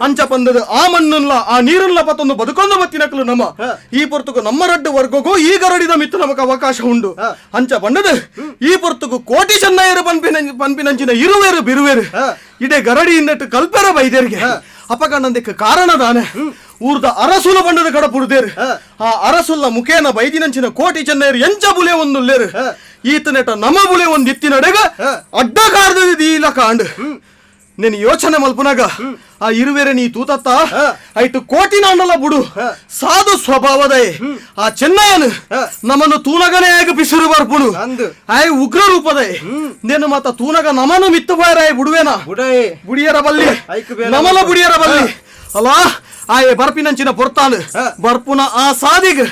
ಅಂಚ ಪಂದದ ಆ ಮಣ್ಣಲ್ಲ ಆ ನೀರಲ್ಲ ಪತ್ತೊಂದು ಬದುಕೊಂದು ಬತ್ತಿನಕಲು ನಮ್ಮ ಈ ಪೊರ್ತುಕು ನಮ್ಮ ರಡ್ಡು ವರ್ಗಗೂ ಈ ಗರಡಿದ ಮಿತ್ತು ನಮಕ ಅವಕಾಶ ಉಂಡು ಅಂಚ ಪಂಡದ ಈ ಪೊರ್ತುಕು ಕೋಟಿ ಚೆನ್ನಯ್ಯರು ಪನ್ಪಿನಂಚಿನ ಇರುವೇರು ಬಿರುವೇರು ಇಡೇ ಗರಡಿ ಇನ್ನಟ್ಟು ಕಲ್ಪೆರ ಬೈದೇರಿಗೆ ಅಪಕಂಡಂದಕ್ಕೆ ಕಾರಣದಾನೆ ಊರ್ದ ಅರಸುಲ ಬಂಡದ ಕಡ ಪುಡ್ದೇರು ಆ ಅರಸುಲ್ಲ ಮುಖೇನ ಬೈದಿನಂಚಿನ ಕೋಟಿ ಚೆನ್ನಯ್ಯರು ಎಂಚ ಬುಲೆ ಒಂದು ಲೇರು ಈತನೆಟ ನಮ್ಮ ಬುಲೆ ಒಂದು ಇತ್ತಿನಡೆಗ ಅಡ್ಡ ಕಾರ್ದೀಲ ಕಾಂಡ್ ನೀನು ಯೋಚನೆ ಮಲ್ಪನಾಗ ಆ ಇರುವೆರೆ ನೀ ತೂತತ್ತ ಐಟು ಕೋಟಿ ನಾಂಡಲ ಬುಡು ಸಾಧು ಸ್ವಭಾವದೈ ಆ ಚೆನ್ನಯ್ಯನು ನಮ್ಮನ್ನು ತೂನಗನೇ ಆಗ ಪಿಸುರು ಬರ್ಪುಡು ಆಯ್ ಉಗ್ರ ರೂಪದೈ ನೇನು ಮತ್ತ ತೂನಗ ನಮನು ಮಿತ್ತು ಬಾಯರಾಯ್ ಬುಡುವೇನ ಬುಡಿಯರ ಬಲ್ಲಿ ನಮಲ ಬುಡಿಯರ ಬಲ್ಲಿ ಅಲ್ಲ ಆಯೆ ಬರ್ಪಿನಂಚಿನ ಪೊರ್ತಾನು ಬರ್ಪುನ ಆ ಸಾದಿಗ್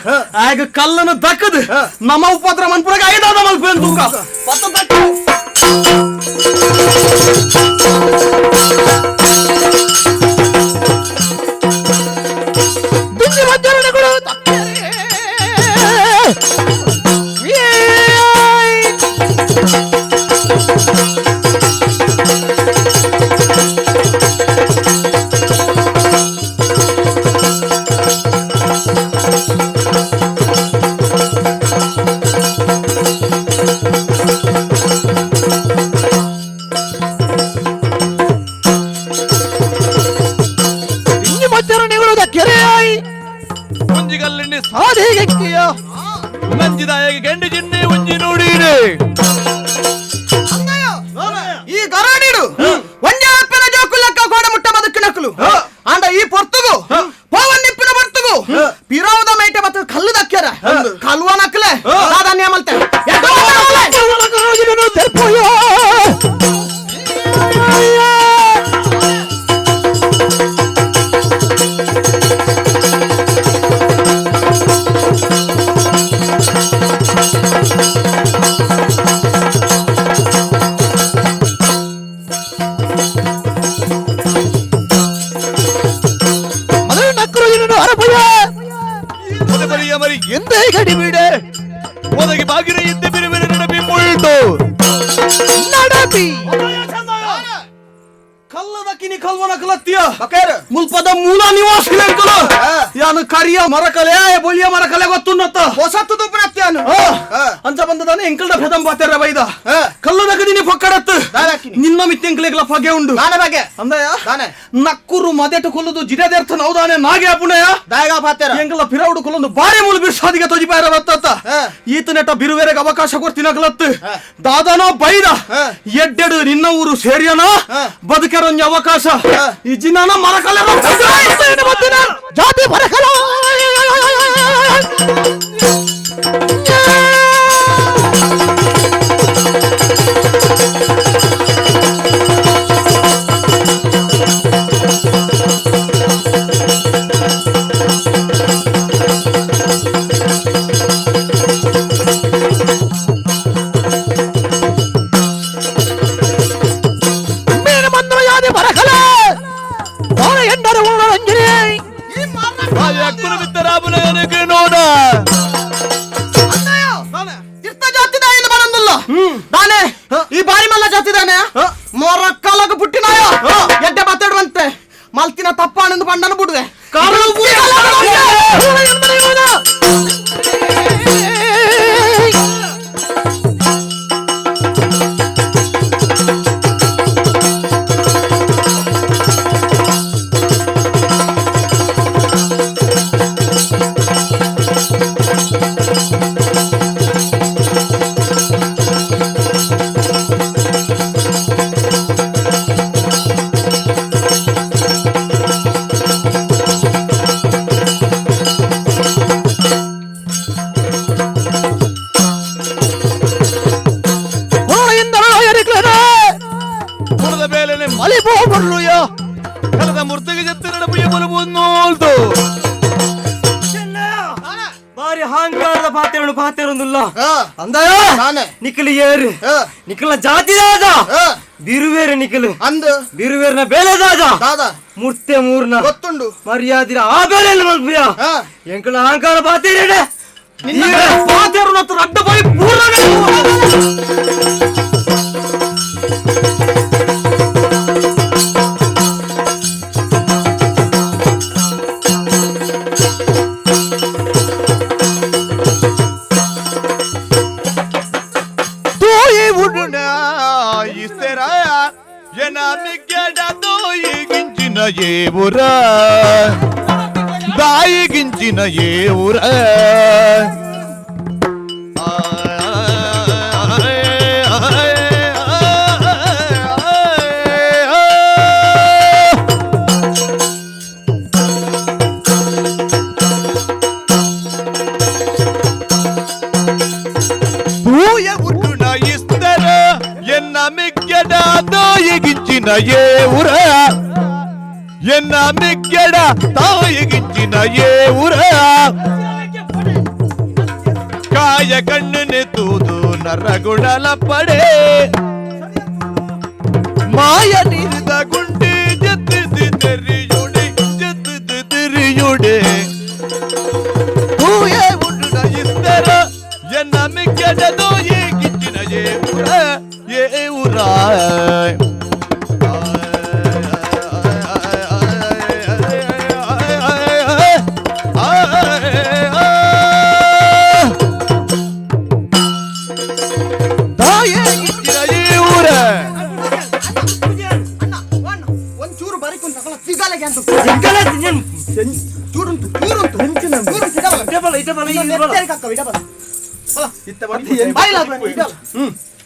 ಆಗ ಕಲ್ಲನ್ನು ದಕ್ಕದ್ ನಮ್ಮ ಉಪದ್ರ ಮನ್ಪುರಗ ಐದಾದ ಮಲ್ಪೇನ್ ತೂಕ ಪತ್ತ ದಕ್ಕ ದುಂದಿ ಮಧ್ಯರಣಗಳು ಕಿನಿ ಕಲ್ವನ ಕಲತ್ತೀಯ ಮುಲ್ಪದ ಮೂಲ ನಿವಾಸಿ ಅಂಕಲು ಯಾನು ಕರಿಯ ಮರಕಲೆ ಬೊಲಿಯ ಮರಕಲೆ ಗೊತ್ತುನ್ನತ್ತ ಹೊಸತ್ತು ದುಪ್ಪನತ್ಯಾನು ಅಂಚ ಬಂದದಾನೆ ಎಂಕಲ್ದ ಭೇದಂ ಬಾತೆರ ಬೈದ ಕಲ್ಲು ನಗದಿನಿ ಪಕ್ಕಡತ್ತು ನಿನ್ನ ಮಿತ್ತೆ ಎಂಕಲೆಗ್ಲ ಪಗೆ ಉಂಡು ನಾನೆ ಬಗೆ ಅಂದಯ ನಾನೆ ನಕ್ಕುರು ಮದೆಟು ಕೊಲ್ಲುದು ಜಿಡದೆರ್ಥ ನೌದಾನೆ ನಾಗೆ ಅಪುಣಯ ದಾಯಗ ಬಾತೆರ ಎಂಕಲ ಪಿರೌಡು ಕೊಲ್ಲೊಂದು ಬಾರಿ ಮೂಲ ಬಿರ್ಸಾದಿಗೆ ತೊಜಿಪಾಯರ ಬತ್ತತ್ತ ಈತ ನೆಟ ಬಿರುವೆರೆಗೆ ಅವಕಾಶ ಕೊಡ್ತಿನ ಕಲತ್ತು ದಾದನೋ ಬೈದ ಎಡ್ಡೆಡು ನಿನ್ನ ಊರು ಸೇರಿಯನ ಬದುಕೆರೊಂಜ ಅವಕಾಶ ಈ ಜಿನ್ನ ಮರಕಲೆ ಜಾತಿ ಬರಕಲ ಈ ಬಾರಿ ಮಲ್ಲ ಜಾತಿದಾನೆ ಮೊರಕ್ಕಲಗ ಪುಟ್ಟಿನಾಯ ಎಡ್ಡೆ ಬತ್ತಡುವಂತೆ ಮಲ್ತಿನ ತಪ್ಪಾണെന്ന് ಪಂಡನ ಬಿಡುವೆ ಬಾರಿ ಹಾಂಗಾರದ ಪಾತೆರೊಂದಿಲ್ಲ ಅಂದಯ ನಿಖಿಲು ಏರು ನಿಖಿಲ ಜಾತಿ ದಾದ ಬಿರುವೇರು ನಿಖಿಲು ಅಂದು ಬಿರುವೇರಿನ ಬೇಲೆ ದಾದ ಮುರ್ತೆ ಮೂರ್ನ ಗೊತ್ತುಂಡು ಮರ್ಯಾದಿರ ಆ ಬೇಲೆಯಲ್ಲಿ ಮಲ್ಪಿಯ ಎಂಕಲ ಅಹಂಕಾರ ಪಾತೆರ ಪಾತೆರು ಅಡ್ಡ ಬಾಯಿ ಪೂರ್ಣ దాయిగించిన ఏ ఊర పూయ ఉట్టున ఇస్తర ఎన్న మిగ్గడ దాయిగించిన ఏ ఊర ఎన్న మిగ్గడ తాయిగించిన ఏ ఊర కాయ కಣ್ಣుని తూదు నర్రగుడల పడే మాయ నిరిద గుండి జత్తిది తెరియుడే పూయే ఉండున ఇస్తర ఎన్న మిగ్గడ దాయిగించిన ఏ ఊర ಒಂಚೂರು ಬರಿಕೊಂಡು ತಗೊಳ್ಳ ಸಿಗಲೆಗೆ ಅಂತ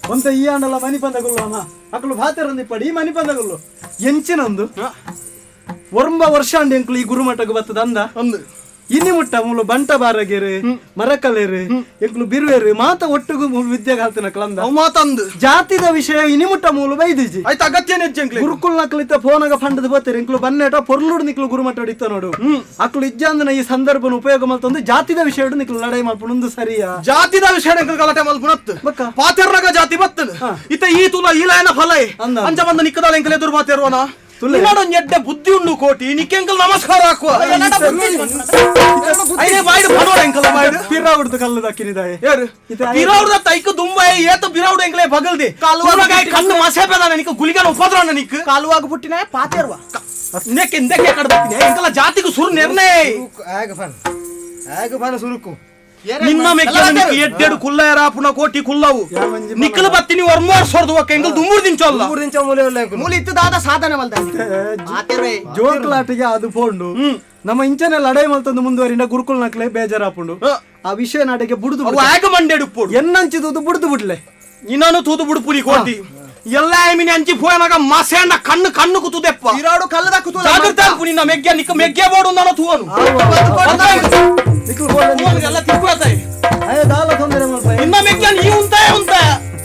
ಒಂತ ಈ ಆಂಡಲ ಮನಿ ಪಂದಗೊಳ್ಳು ಅಮ್ಮ ಅಕ್ಕಳು ಭಾತೆರಂದಿ ಪಡಿ ಮನಿ ಪಂದಗೊಳ್ಳು ಎಂಚಿನೊಂದು ಒರ್ಂಬ ವರ್ಷ ಅಂಡಿ ಎಂಕ್ಲು ಈ ಗುರುಮಠಕ್ಕೆ ಬರ್ತದ ಅಂದ ಒಂದು ಇನಿ ಮುಟ್ಟ ಮೂಲು ಬಂಟ ಬಾರಗೆರು ಮರಕಲೇರು ಎಂಕ್ಲು ಬಿರುವೇರು ಮಾತ ಒಟ್ಟಿಗೂ ವಿದ್ಯೆಗೆ ಹಾಲ್ತಿನ ಕಲಂದ ಮಾತಂದು ಜಾತಿದ ವಿಷಯ ಇನಿ ಮುಟ್ಟ ಮೂಲು ಬೈದಿಜಿ ಆಯ್ತು ಅಗತ್ಯ ನೆಜ್ಜಂಕ್ಲಿ ಗುರುಕುಲ್ ನಕ್ಲಿತ ಫೋನಾಗ ಫಂಡದ ಬತ್ತೀರಿ ಎಂಕ್ಲು ಬನ್ನೇಟ ಪೊರ್ಲುಡು ನಿಕ್ಲು ಗುರುಮಠ ಹಿಡಿತ ನೋಡು ಅಕ್ಲು ಇಜ್ಜಂದನ ಈ ಸಂದರ್ಭನ ಉಪಯೋಗ ಮಲ್ತೊಂದು ಜಾತಿದ ವಿಷಯ ನಿಕ್ಲು ಲಡೈ ಮಲ್ಪುಣಂದು ಸರಿಯಾ ಜಾತಿದ ವಿಷಯ ಎಂಕ್ಲು ಗಲಾಟೆ ಮಲ್ಪುಣತ್ತು ಪಾತೆರ್ನಾಗ ಜಾತಿ ಬತ್ತದ ಇತ ಈ ತುಲ ಈ ಲಯನ ಫಲೈ ಅಂಜ ಬಂದ ನಿಕ್ಕದಾಳ ಎಂಕ್ಲೆ ಎದುರು ಮಾತೇರುವನ ನಿನ್ನಡೊಂದು ಎಡ್ಡೆ ಬುದ್ಧಿ ಉಂಡು ಕೋಟಿ ನಿಕ್ಕೆಂಕಲ್ ನಮಸ್ಕಾರ ಹಾಕುವ ಐನೇ ಬಾಯ್ಡು ಪಡೋಡ ಎಂಕಲ ಬಾಯ್ಡು ಪಿರಾವುಡ್ದು ಕಲ್ಲು ದಕ್ಕಿನಿದಾಯೆ ಯಾರು ಬಿರಾವುಡ ತೈಕು ದುಂಬೈ ಏತ ಬಿರಾವುಡ ಎಂಕಲೇ ಬಗಲ್ದಿ ಕಾಲುವಾಗ ಕಣ್ಣು ಮಸೆ ಬೇಡ ನಿಕ್ಕ ಗುಲಿಗನ ಉಪದ್ರವ ನಿಕ್ಕ ಕಾಲುವಾಗ ಪುಟ್ಟಿನ ಪಾತೇರ್ವ ನೆಕ್ಕೆ ಎಂದಕ್ಕೆ ಕಡೆ ಬರ್ತೀನಿ ಎಂಕಲ ಜಾತಿಗೂ ಸುರು ನಿರ್ಣಯ ಸುರುಕು ನಿನ್ನ ಮೆಕ್ಕೆ ಎಡ್ಡೆಡು ಕುಲ್ಲ ರಾಪುನ ಕೋಟಿ ಕುಲ್ಲವು ನಿಕ್ಕಲು ಬತ್ತೀನಿ ವರ್ಮೋರ್ ಸೋರ್ದು ಒಕ್ಕ ಎಂಕಲ್ ದುಮ್ಮೂರ್ ದಿಂಚೋಲ್ಲ ಮೂಲಿ ಇತ್ತದಾದ ಸಾಧನೆ ಮಲ್ತಾರೆ ಜೋಕ್ಲಾಟಿಗೆ ಅದು ಪೋಂಡು ನಮ್ಮ ಇಂಚನೆ ಲಡೈ ಮಲ್ತಂದು ಮುಂದುವರಿನ ಗುರುಕುಲ್ ನಕ್ಲೆ ಬೇಜಾರಾಪುಂಡು ಆ ವಿಷಯ ನಾಟಿಗೆ ಬುಡುದು ಆಗ ಮಂಡೆಡು ಪೋಡು ಎನ್ನಂಚಿದು ಬುಡುದು ಬಿಡ್ಲೆ ಇನ್ನೊಂದು ತೂದು ಬುಡು ಪುರಿ ಕೋಟಿ ಎಲ್ಲ ಐಮಿನಿ ಅಂಚಿ ಪೋಯನಾಗ ಮಸೆಂಡ ಕಣ್ಣು ಕಣ್ಣು ಕುತುದೆಪ್ಪ ಇರಾಡು ಕಲ್ಲದ ಕುತು ಜಾಗ್ರತೆ ಅಲ್ಪು ನಿನ್ನ ಮೆಗ್ಗೆ ನಿಕ್ಕ ಮೆಗ್ಗೆ ಬೋಡು ನಾನು ತೂವನು ಎಲ್ಲ ತಿಳ್ಕೊಳ್ತಾಯಿ ನಿನ್ನ ಮೆಗ್ಗೆ ನೀ ಉಂಟೆ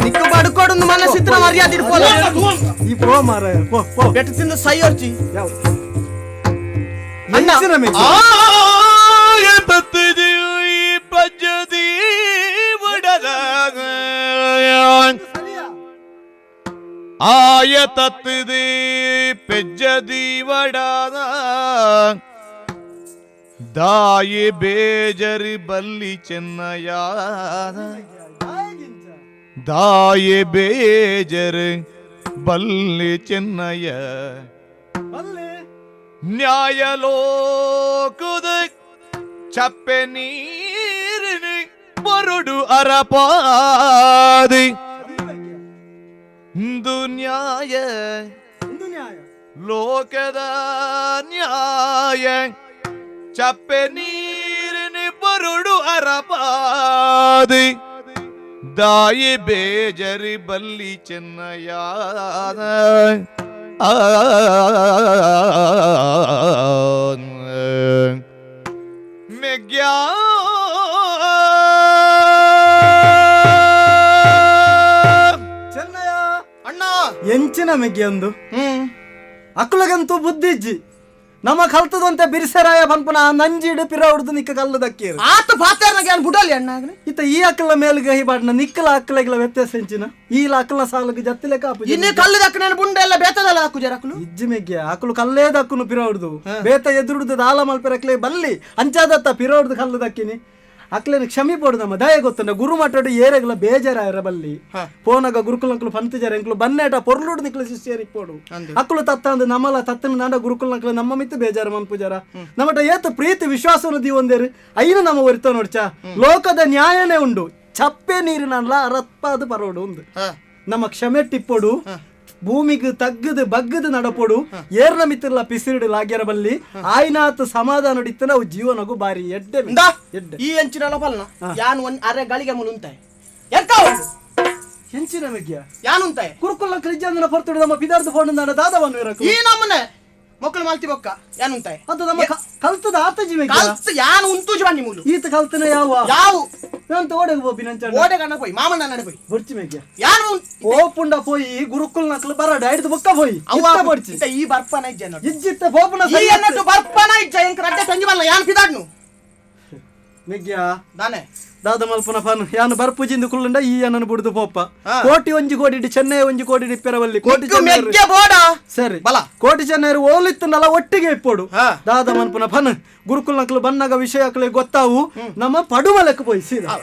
ನಿಕ್ಕ ಬಡ್ಕೊಡು ಮನಸ್ಸಿತ್ರ ಮರ್ಯಾದೆ ಇರ್ಬೋದು ಈ ಪೋ ಮಾರ ಪೋ ಬೆಟ್ಟ ತಿಂದು ಸೈಯರ್ಚಿ ಅಣ್ಣ ಪಜ್ಜದಿ ಆಯ ತತ್ತಿದೆ ಪೆಜ್ಜದಿ ವಡಾದ ದಾಯಿ ಬೇಜರಿ ಬಲ್ಲಿ ಚೆನ್ನಯ ದಾಯಿ ಬೇಜರಿ ಬಲ್ಲಿ ಚೆನ್ನಯ ನ್ಯಾಯಲೋಕದ ಚಪ್ಪೆ ನೀರಿನ ಬರುಡು ಅರಪಾದಿ ನ್ಯಾಯ ಲೋಕದ ನ್ಯಾಯ ಚಪ್ಪೆ ನೀರಿನ ಬರುಡು ಅರಪಾದಿ ದಾಯಿ ಬೇಜರಿ ಬಲ್ಲಿ ಚೆನ್ನಯ ಮೆಗ್ಯಾ ಎಂಚಿನ ಮೆಗ್ಗೆ ಒಂದು ಅಕ್ಕಳಗಂತೂ ಬುದ್ಧಿಜ್ಜಿ ನಮ್ಮ ಕಲ್ತದಂತೆ ಬಿರ್ಸರಾಯ ಪನ್ಪನ ನಂಜಿಡು ಪಿರ ಹೊಡ್ದು ನಿಕ್ಕ ಕಲ್ಲು ದಕ್ಕಿ ಆತ ಪಾತೇರ್ನಾಗ ಬುಡಲಿ ಅಣ್ಣ ಇತ್ತ ಈ ಅಕ್ಕಲ ಮೇಲ್ಗೆ ಹಿಬಾಡ್ನ ನಿಕ್ಕಲ ಅಕ್ಕಲೆಗಳ ವ್ಯತ್ಯಾಸ ಹೆಂಚಿನ ಈ ಅಕ್ಕಲ ಸಾಲಕ್ಕೆ ಜತ್ತಿಲೆ ಕಾಪು ಇನ್ನೇ ಕಲ್ಲು ದಕ್ಕನ ಬುಂಡ ಎಲ್ಲ ಬೇತದಲ್ಲ ಹಾಕು ಜರಕಲು ಇಜ್ಜಿ ಮೆಗ್ಗೆ ಅಕ್ಕಲು ಕಲ್ಲೇ ದಕ್ಕನು ಪಿರ ಹೊಡ್ದು ಬೇತ ಎದುರುಡ್ದು ದಾಲ ಮಲ್ಪಿರಕ್ಲೆ ಬಲ್ಲಿ ಅಂಚಾದತ್ತ ಪಿರ ಹೊಡ್ದು ಕಲ್ಲು ದಕ್ಕಿನಿ ಅಕ್ಲೇನ ಕ್ಷಮಿ ಪೋಡು ನಮ್ಮ ದಯ ಗೊತ್ತಂಡ ಗುರು ಮಾತಾಡು ಏರೆಗ್ಲ ಬೇಜಾರ ಬಲ್ಲಿ ಪೋನಾಗ ಗುರುಕುಲ ಅಂಕಲು ಪಂತಜಾರ ಎಂಕ್ಲು ಬನ್ನೇಟ ಪೊರ್ಲುಡು ನಿಕ್ಲು ಶಿಷ್ಯರಿಗೆ ಪೋಡು ಅಕ್ಕಲು ತತ್ತ ಅಂದು ನಮ್ಮಲ ತತ್ತನ ನಾಡ ಗುರುಕುಲ ಅಂಕಲು ನಮ್ಮ ಮಿತ್ತು ಬೇಜಾರ ಮಂಪುಜಾರ ನಮ್ಮಟ ಏತ ಪ್ರೀತಿ ವಿಶ್ವಾಸವನ್ನು ದೀವೊಂದೇರು ಐನು ನಮ್ಮ ಒರಿತ ನೋಡ್ಚ ಲೋಕದ ನ್ಯಾಯನೇ ಉಂಡು ಚಪ್ಪೆ ನೀರಿನಲ್ಲ ಅರಪ್ಪಾದ ಪರೋಡು ಒಂದು ನಮ್ಮ ಕ್ಷಮೆ ಟಿಪ್ಪೋಡು ಭೂಮಿಗೆ ತಗ್ಗದು ಬಗ್ಗದು ನಡಪೋಡು ಏರ್ನ ಮಿತ್ತಿರ್ಲ ಪಿಸಿರಿಡು ಲಾಗ್ಯರ ಬಲ್ಲಿ ಆಯ್ನಾತ್ ಸಮಾಧಾನ ನಡಿತ ನಾವು ಜೀವನಗೂ ಬಾರಿ ಎಡ್ಡೆ ಎಡ್ಡೆ ಈ ಎಂಚಿನ ಪಲ್ನ ಯಾನ್ ಒಂದ್ ಅರೆ ಗಳಿಗೆ ಮುಲು ಉಂಟಾಯ್ ಎಂತ ಹೆಂಚಿನ ಮೆಗ್ಯ ಯಾನ್ ಉಂಟಾಯ್ ಕುರುಕುಲ ಕ್ರಿಜಂದನ ಪರ್ತುಡು ನಮ್ಮ ಪಿದಾರ್ಥ ಫೋನ್ ನಾಡ ದಾದವನ್ನು ಇರಕು ಈ ನಮ್ಮನೆ ಮಕ್ಕಳು ಮಾಲ್ತಿ ಬೊಕ್ಕ ಯಾನ್ ಉಂಟಾಯ್ ಅದು ನಮ್ಮ ಕಲ್ತದ ಆತಜಿ ಮೆಗ್ಯ ಕಲ್ತ ಯಾನ್ ಉಂಟು ಜವಾನಿ ಮೂಲು ಈತ ಕಲ್ತನ ಯಾವ ಅಂತ ಓಡೆಗೆ ಬೋಪಿ ನಂಚ ಓಡೆಗೆ ಅಣ್ಣ ಪೋಯ್ ಮಾಮಣ್ಣ ನಡೆ ಪೋಯ್ ಬುರ್ಚಿ ಮೆಗ್ಯ ಯಾನ್ ಓಪುಂಡ ಪೋಯಿ ಗುರುಕುಲ್ ನಕ್ಲು ಬರಡ ಹಿಡಿದು ಬೊಕ್ಕ ಪೋಯಿ ಬಡ್ಚಿ ಈ ಬರ್ಪನ ಇಜ್ಜೆ ಇಜ್ಜಿತ್ತ ಪೋಪನ ಈ ಅನ್ನಟ್ಟು ಬರ್ಪನ ಇಜ್ಜೆ ಎಂಕ ರಡ್ಡೆ ತಂಜಿ ಬಲ್ಲ ಯಾನ್ ಪಿದಾಡ್ನು ಮೆಗ್ಯ ದಾನೆ ದಾದ ಮಲ್ಪನ ಫನ್ ಯಾನು ಬರ್ಪುಜಿಂದು ಕುಲ್ಲಂಡ ಈ ಅನ್ನನ ಬುಡ್ದು ಪೋಪ ಕೋಟಿ ಒಂಜಿ ಕೋಟಿ ಚೆನ್ನೈ ಒಂಜಿ ಕೋಟಿ ಇಪ್ಪೆರವಲ್ಲಿ ಕೋಟಿ ಮೆಗ್ಗೆ ಬೋಡ ಸರಿ ಬಲ ಕೋಟಿ ಚೆನ್ನೈ ಓಲಿತ್ತನಲ್ಲ ಒಟ್ಟಿಗೆ ಇಪ್ಪೋಡು ದಾದ ಮಲ್ಪನ ಫನ್ ಗುರುಕುಲ್ ನಕ್ಲು ಬನ್ನಾಗ ವಿಷಯಕ್ಕೆ ಗೊತ್ತಾವು ನಮ್ಮ ಪಡುಮಲಕ್ಕೆ ಪೋಯಿ ಸೀದಾ